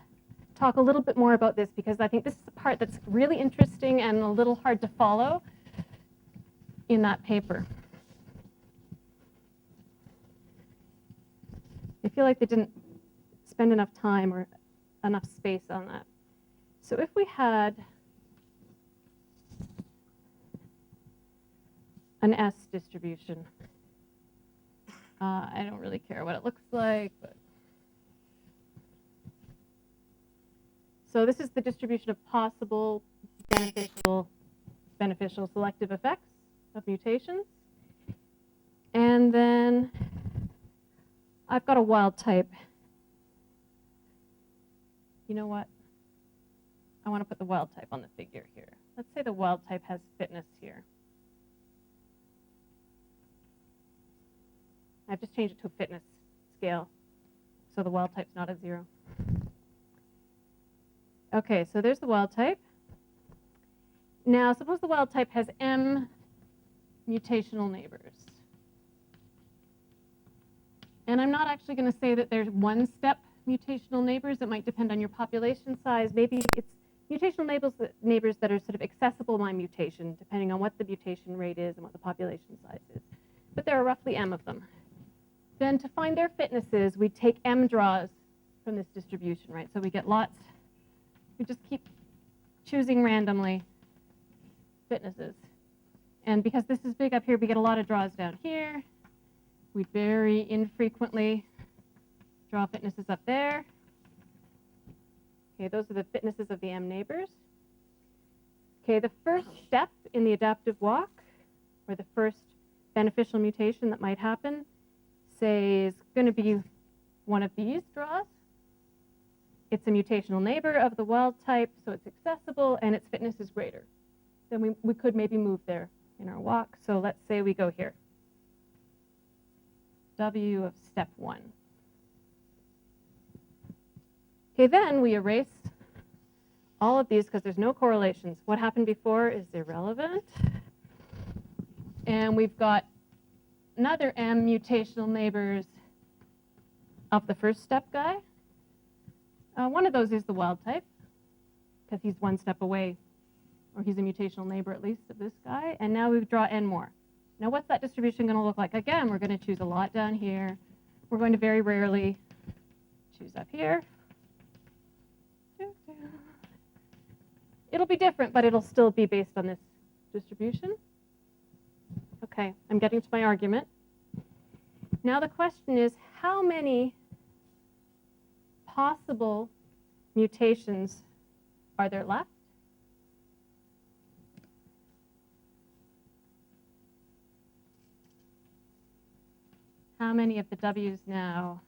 A: talk a little bit more about this because I think this is the part that's really interesting and a little hard to follow in that paper. I feel like they didn't spend enough time or enough space on that. So if we had an S distribution, I don't really care what it looks like, but so this is the distribution of possible beneficial selective effects of mutations. And then I've got a wild type. You know what? I want to put the wild type on the figure here. Let's say the wild type has fitness here. I've just changed it to a fitness scale, so the wild type's not a 0. Okay, so there's the wild type. Now, suppose the wild type has M mutational neighbors. And I'm not actually going to say that there's one-step mutational neighbors. It might depend on your population size. Maybe it's mutational neighbors that are sort of accessible by mutation, depending on what the mutation rate is and what the population size is. But there are roughly M of them. Then to find their fitnesses, we take M draws from this distribution, right? So we get lots. We just keep choosing randomly fitnesses. And because this is big up here, we get a lot of draws down here. We very infrequently draw fitnesses up there. Okay, those are the fitnesses of the M neighbors. Okay, the first step in the adaptive walk, or the first beneficial mutation that might happen, say is going to be one of these draws. It's a mutational neighbor of the wild type, so it's accessible, and its fitness is greater. Then we could maybe move there in our walk. So let's say we go here. W of step 1. Okay, then we erase all of these because there's no correlations. What happened before is irrelevant. And we've got another M mutational neighbors of the first step guy. One of those is the wild type because he's one step away, or he's a mutational neighbor at least of this guy. And now we draw N more. Now what's that distribution going to look like? Again, we're going to choose a lot down here. We're going to very rarely choose up here. It'll be different, but it'll still be based on this distribution. Okay, I'm getting to my argument. Now the question is, how many possible mutations are there left? How many of the W's now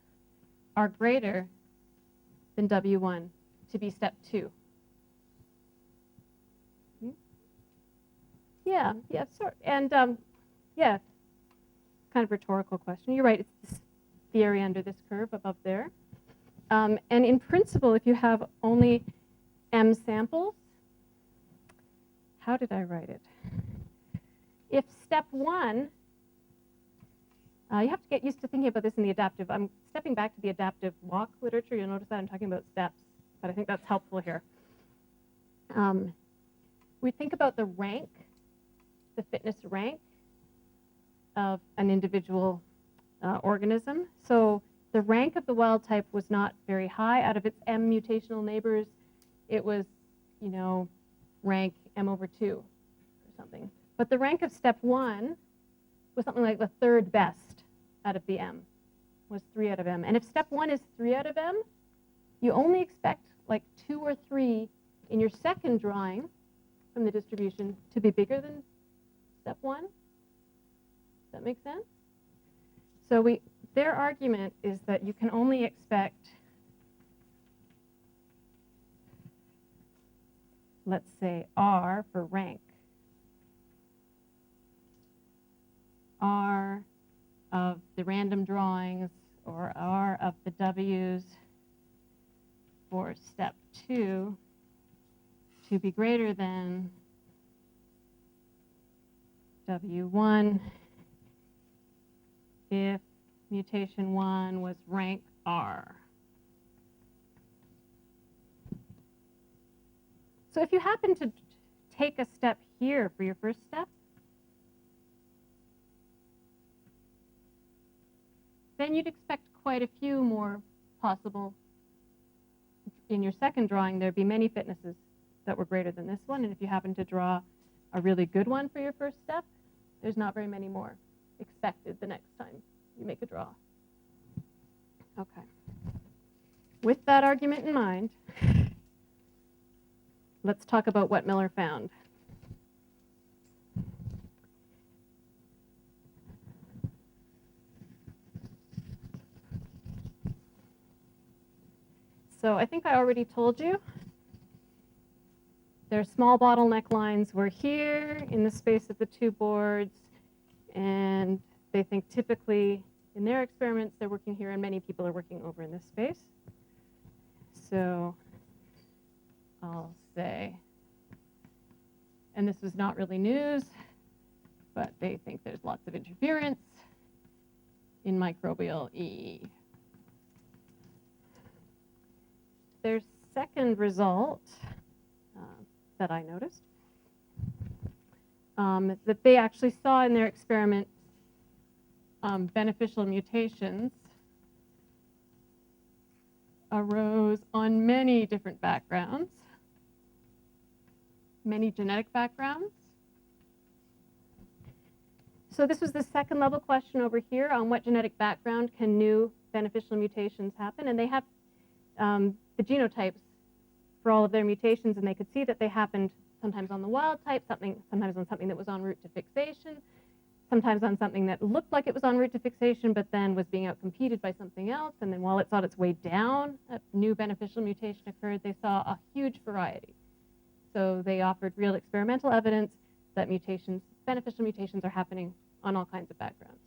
A: are greater than W1 to be step 2? Yeah, sort. And yeah, kind of rhetorical question. You're right, it's this, the area under this curve above there. And in principle, if you have only M samples, how did I write it? If step 1, you have to get used to thinking about this in the adaptive. I'm stepping back to the adaptive walk literature. You'll notice that I'm talking about steps, but I think that's helpful here. We think about the rank, the fitness rank of an individual organism. So the rank of the wild type was not very high. Out of its M mutational neighbors, it was, rank M over 2 or something. But the rank of step 1 was something like the third best out of the M, was 3 out of M. And if step 1 is 3 out of M, you only expect like 2 or 3 in your second drawing from the distribution to be bigger than step 1. Does that make sense? So their argument is that you can only expect let's say R for rank, R of the random drawings, or R of the W's for step 2 to be greater than W1 if mutation 1 was rank R. So if you happen to take a step here for your first step, then you'd expect quite a few more possible. In your second drawing, there'd be many fitnesses that were greater than this one. And if you happen to draw a really good one for your first step, there's not very many more expected the next time you make a draw. Okay. With that argument in mind, let's talk about what Miller found. So I think I already told you their small bottleneck lines were here in the space of the two boards, and they think typically in their experiments they're working here, and many people are working over in this space. So I'll say, and this was not really news, but they think there's lots of interference in microbial E. Their second result that I noticed, that they actually saw in their experiment beneficial mutations arose on many different backgrounds, many genetic backgrounds. So this was the second level question over here on what genetic background can new beneficial mutations happen, and they have the genotypes for all of their mutations, and they could see that they happened sometimes on the wild type, sometimes on something that was en route to fixation, sometimes on something that looked like it was en route to fixation, but then was being outcompeted by something else, and then while it's on its way down, a new beneficial mutation occurred. They saw a huge variety. So they offered real experimental evidence that mutations, beneficial mutations, are happening on all kinds of backgrounds.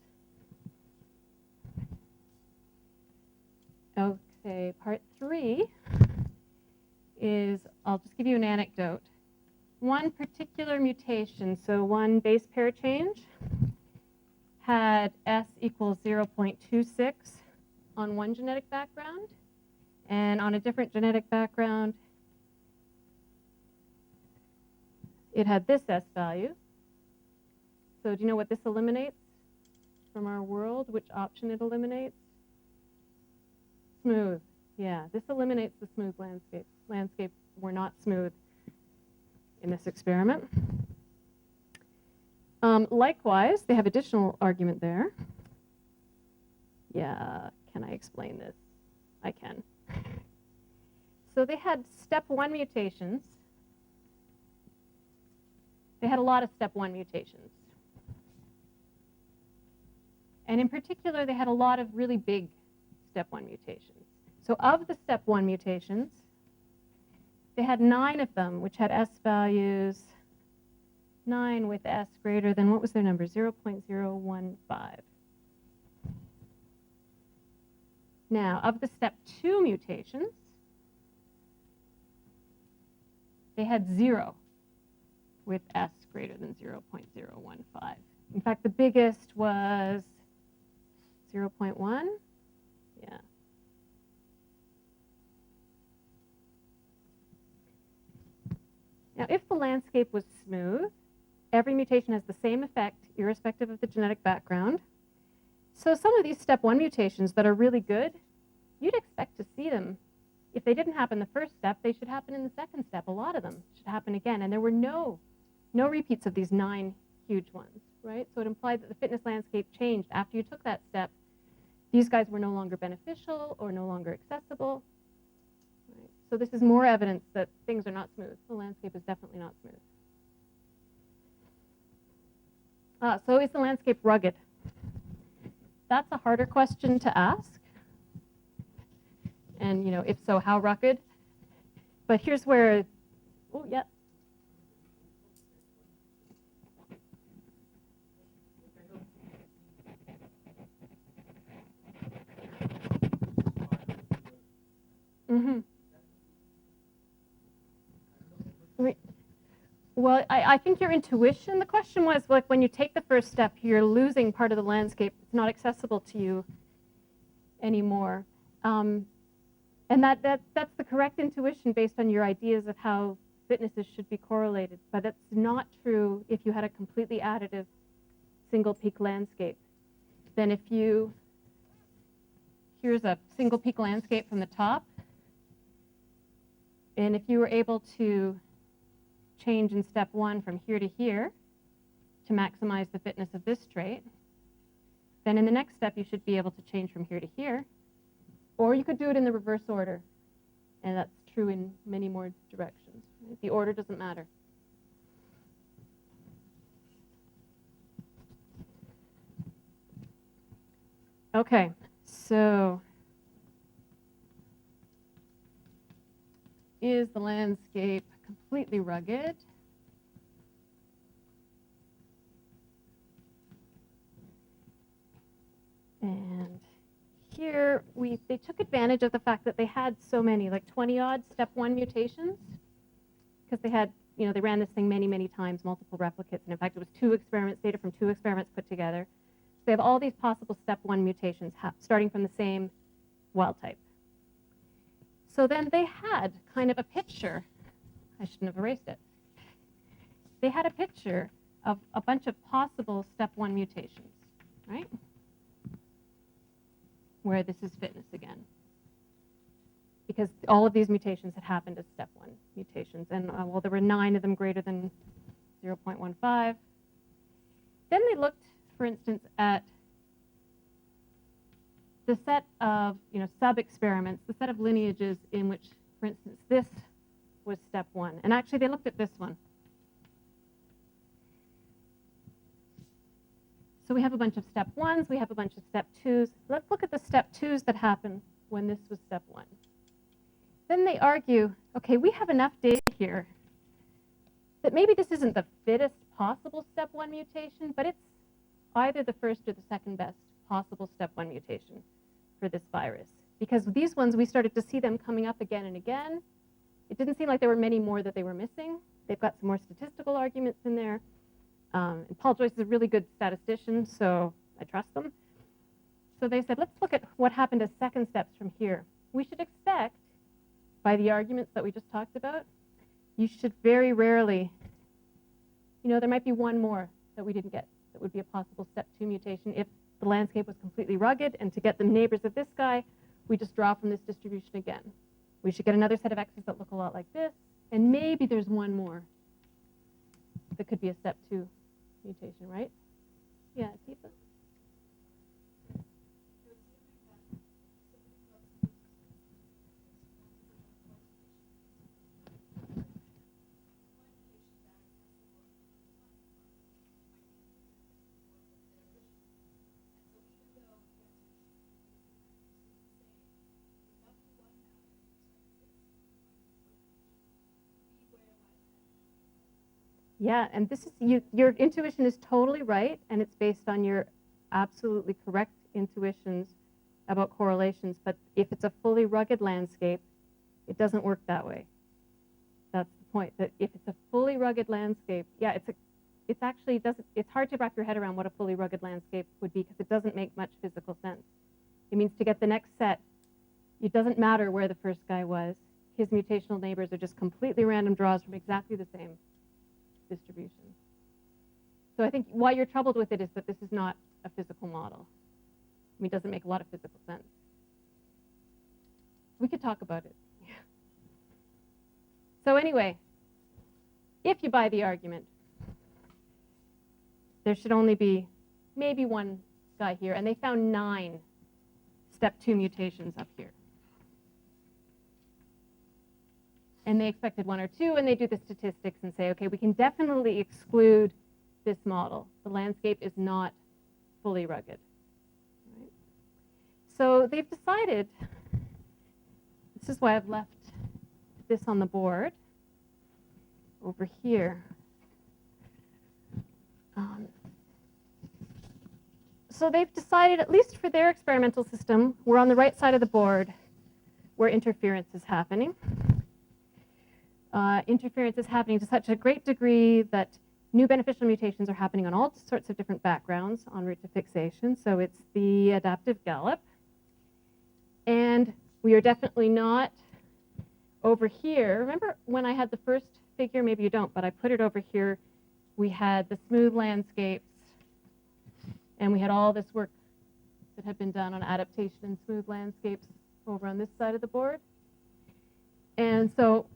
A: Okay, part 3 is, I'll just give you an anecdote. One particular mutation, so one base pair change, had S equals 0.26 on one genetic background, and on a different genetic background, it had this S value. So do you know what this eliminates from our world? Which option it eliminates? Smooth. Yeah, this eliminates the smooth landscape. Landscape were not smooth in this experiment. Likewise, they have additional argument there. Yeah, can I explain this? I can. So they had step 1 mutations. They had a lot of step 1 mutations. And in particular, they had a lot of really big step 1 mutations. So of the step 1 mutations, they had 9 of them, which had S values, 9 with S greater than, what was their number, 0.015. Now, of the step 2 mutations, they had 0 with S greater than 0.015. In fact, the biggest was 0.1. Yeah. Now, if the landscape was smooth, every mutation has the same effect, irrespective of the genetic background. So some of these step 1 mutations that are really good, you'd expect to see them. If they didn't happen the first step, they should happen in the second step. A lot of them should happen again. And there were no repeats of these 9 huge ones, right? So it implied that the fitness landscape changed after you took that step. These guys were no longer beneficial or no longer accessible. Right? So this is more evidence that things are not smooth. The landscape is definitely not smooth. So is the landscape rugged? That's a harder question to ask. And if so, how rugged? But here's where, oh yeah, Mm-hmm. Well, I think your intuition, the question was, like, when you take the first step, you're losing part of the landscape. It's not accessible to you anymore. And that's the correct intuition based on your ideas of how fitnesses should be correlated. But that's not true if you had a completely additive single peak landscape. Then here's a single peak landscape from the top. And if you were able to change in step 1 from here to here to maximize the fitness of this trait, then in the next step you should be able to change from here to here. Or you could do it in the reverse order. And that's true in many more directions. Right? The order doesn't matter. Okay, so is the landscape completely rugged? And here they took advantage of the fact that they had so many, like 20-odd step 1 mutations, because they had, they ran this thing many, many times, multiple replicates, and in fact it was 2 experiments, data from 2 experiments put together. So they have all these possible step 1 mutations starting from the same wild type. So then they had kind of a picture. I shouldn't have erased it. They had a picture of a bunch of possible step 1 mutations, right? Where this is fitness again. Because all of these mutations had happened as step 1 mutations. And well, there were 9 of them greater than 0.15. Then they looked, for instance, at the set of sub-experiments, the set of lineages in which, for instance, this was step 1. And actually, they looked at this one. So we have a bunch of step 1s, we have a bunch of step 2s. Let's look at the step 2s that happened when this was step 1. Then they argue, okay, we have enough data here that maybe this isn't the fittest possible step 1 mutation, but it's either the first or the second best possible step 1 mutation for this virus. Because these ones, we started to see them coming up again and again. It didn't seem like there were many more that they were missing. They've got some more statistical arguments in there. And Paul Joyce is a really good statistician, so I trust them. So they said, let's look at what happened as second steps from here. We should expect, by the arguments that we just talked about, you should very rarely, there might be one more that we didn't get that would be a possible step 2 mutation if the landscape was completely rugged, and to get the neighbors of this guy, we just draw from this distribution again. We should get another set of X's that look a lot like this, and maybe there's one more that could be a step 2 mutation, right? Yeah, Tifa? Yeah, and this is your intuition is totally right, and it's based on your absolutely correct intuitions about correlations. But if it's a fully rugged landscape, it doesn't work that way. That's the point. That if it's a fully rugged landscape, yeah, it's actually doesn't. It's hard to wrap your head around what a fully rugged landscape would be because it doesn't make much physical sense. It means to get the next set, it doesn't matter where the first guy was. His mutational neighbors are just completely random draws from exactly the same distribution. So I think why you're troubled with it is that this is not a physical model. I mean, it doesn't make a lot of physical sense. We could talk about it. So anyway, if you buy the argument, there should only be maybe one guy here, and they found 9 step 2 mutations up here. And they expected 1 or 2, and they do the statistics and say, okay, we can definitely exclude this model. The landscape is not fully rugged. Right? So they've decided, this is why I've left this on the board over here. So they've decided, at least for their experimental system, we're on the right side of the board, where interference is happening. Interference is happening to such a great degree that new beneficial mutations are happening on all sorts of different backgrounds en route to fixation. So it's the adaptive gallop. And we are definitely not over here. Remember when I had the first figure? Maybe you don't, but I put it over here. We had the smooth landscapes, and we had all this work that had been done on adaptation and smooth landscapes over on this side of the board. And so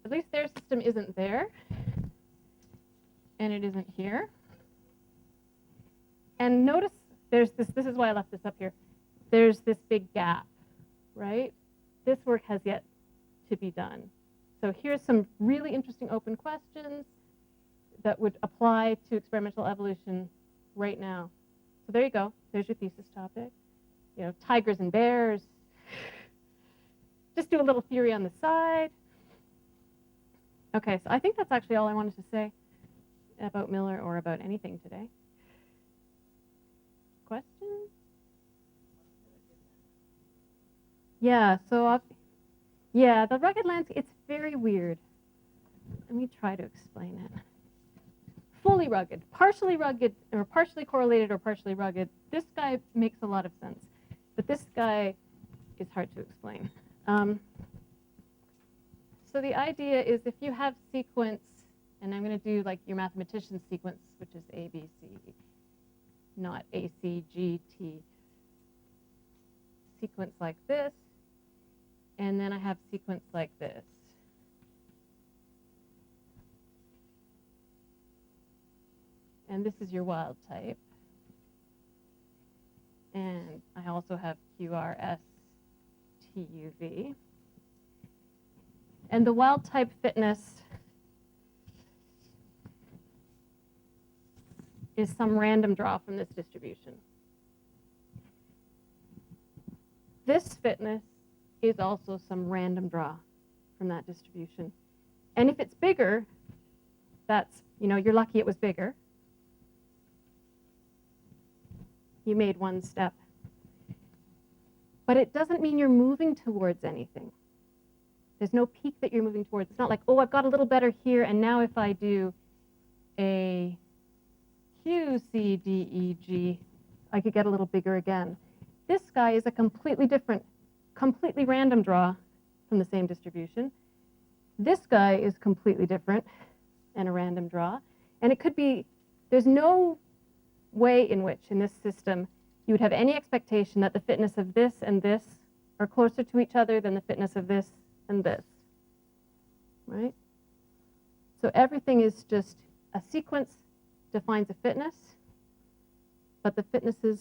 A: at least their system isn't there, and it isn't here. And notice there's this is why I left this up here. There's this big gap, right? This work has yet to be done. So here's some really interesting open questions that would apply to experimental evolution right now. So there you go. There's your thesis topic. You know, tigers and bears. Just do a little theory on the side. Okay, so I think that's actually all I wanted to say about Miller or about anything today. Questions? Yeah, so the rugged landscape, it's very weird. Let me try to explain it. Fully rugged, or partially correlated or partially rugged. This guy makes a lot of sense, but this guy is hard to explain. So the idea is if you have sequence, and I'm going to do like your mathematician sequence, which is A, B, C, not A, C, G, T. Sequence like this, and then I have sequence like this. And this is your wild type. And I also have QRS, TUV. And the wild type fitness is some random draw from this distribution. This fitness is also some random draw from that distribution. And if it's bigger, that's, you're lucky it was bigger. You made one step. But it doesn't mean you're moving towards anything. There's no peak that you're moving towards. It's not like, oh, I've got a little better here, and now if I do a Q, C, D, E, G, I could get a little bigger again. This guy is a completely different, completely random draw from the same distribution. This guy is completely different and a random draw. And it could be, there's no way in which, in this system, you would have any expectation that the fitness of this and this are closer to each other than the fitness of this and this, right? So everything is just a sequence defines a fitness, but the fitnesses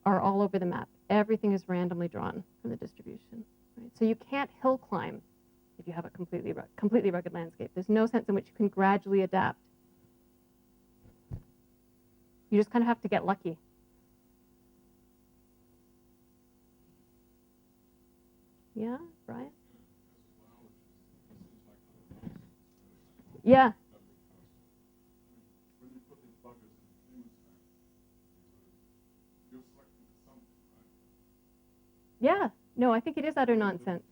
A: are all over the map. Everything is randomly drawn from the distribution, right? So you can't hill climb if you have a completely rugged landscape. There's no sense in which you can gradually adapt. You just kind of have to get lucky. Yeah, Brian? Yeah. Yeah. No, I think it is utter nonsense.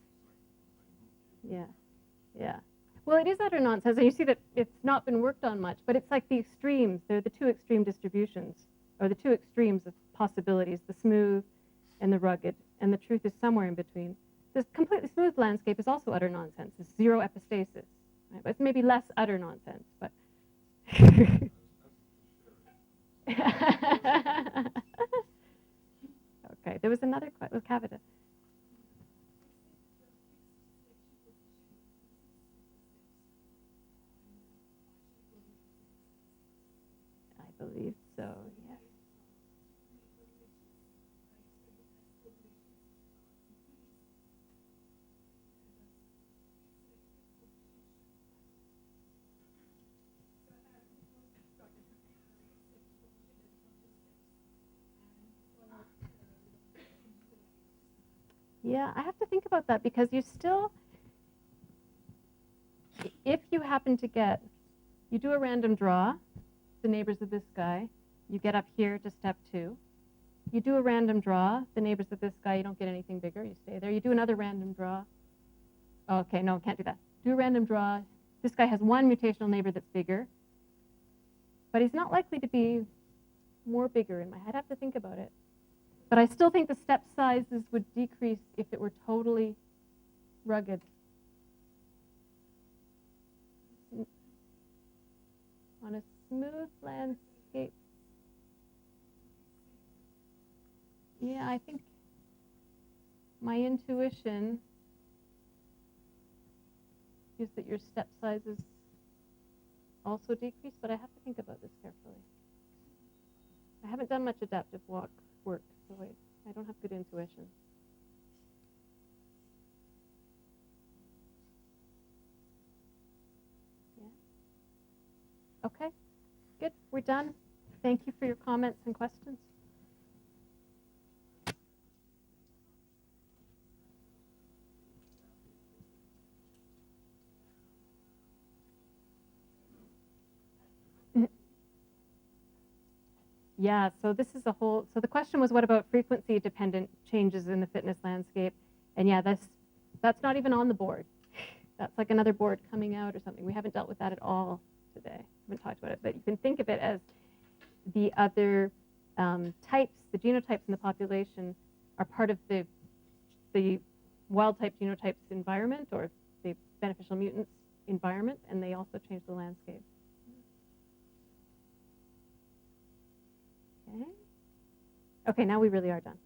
A: Yeah. Yeah. Well, it is utter nonsense, and you see that it's not been worked on much, but it's like the extremes. They're the two extreme distributions, or the two extremes of possibilities, the smooth and the rugged, and the truth is somewhere in between. This completely smooth landscape is also utter nonsense. It's zero epistasis. Right? But it's maybe less utter nonsense, but... Okay, there was another question with Cavita. I believe so, yeah. Yeah, I have to think about that because you still, if you happen to get, you do a random draw, the neighbors of this guy, you get up here to step 2, You do a random draw. The neighbors of this guy, you don't get anything bigger. You stay there. You do another random draw. Okay, no, can't do that. Do a random draw. This guy has one mutational neighbor that's bigger, but he's not likely to be more bigger in my head. I'd have to think about it. But I still think the step sizes would decrease if it were totally rugged. On a smooth landscape, yeah, I think my intuition is that your step sizes also decrease, but I have to think about this carefully. I haven't done much adaptive work, so I don't have good intuition. Yeah. Okay, good, we're done. Thank you for your comments and questions. Yeah, so this is a whole, so the question was, what about frequency-dependent changes in the fitness landscape? And yeah, that's not even on the board. That's like another board coming out or something. We haven't dealt with that at all today. We haven't talked about it, but you can think of it as the other types, the genotypes in the population are part of the wild-type genotypes environment, or the beneficial mutants environment, and they also change the landscape. Okay. Okay, now we really are done.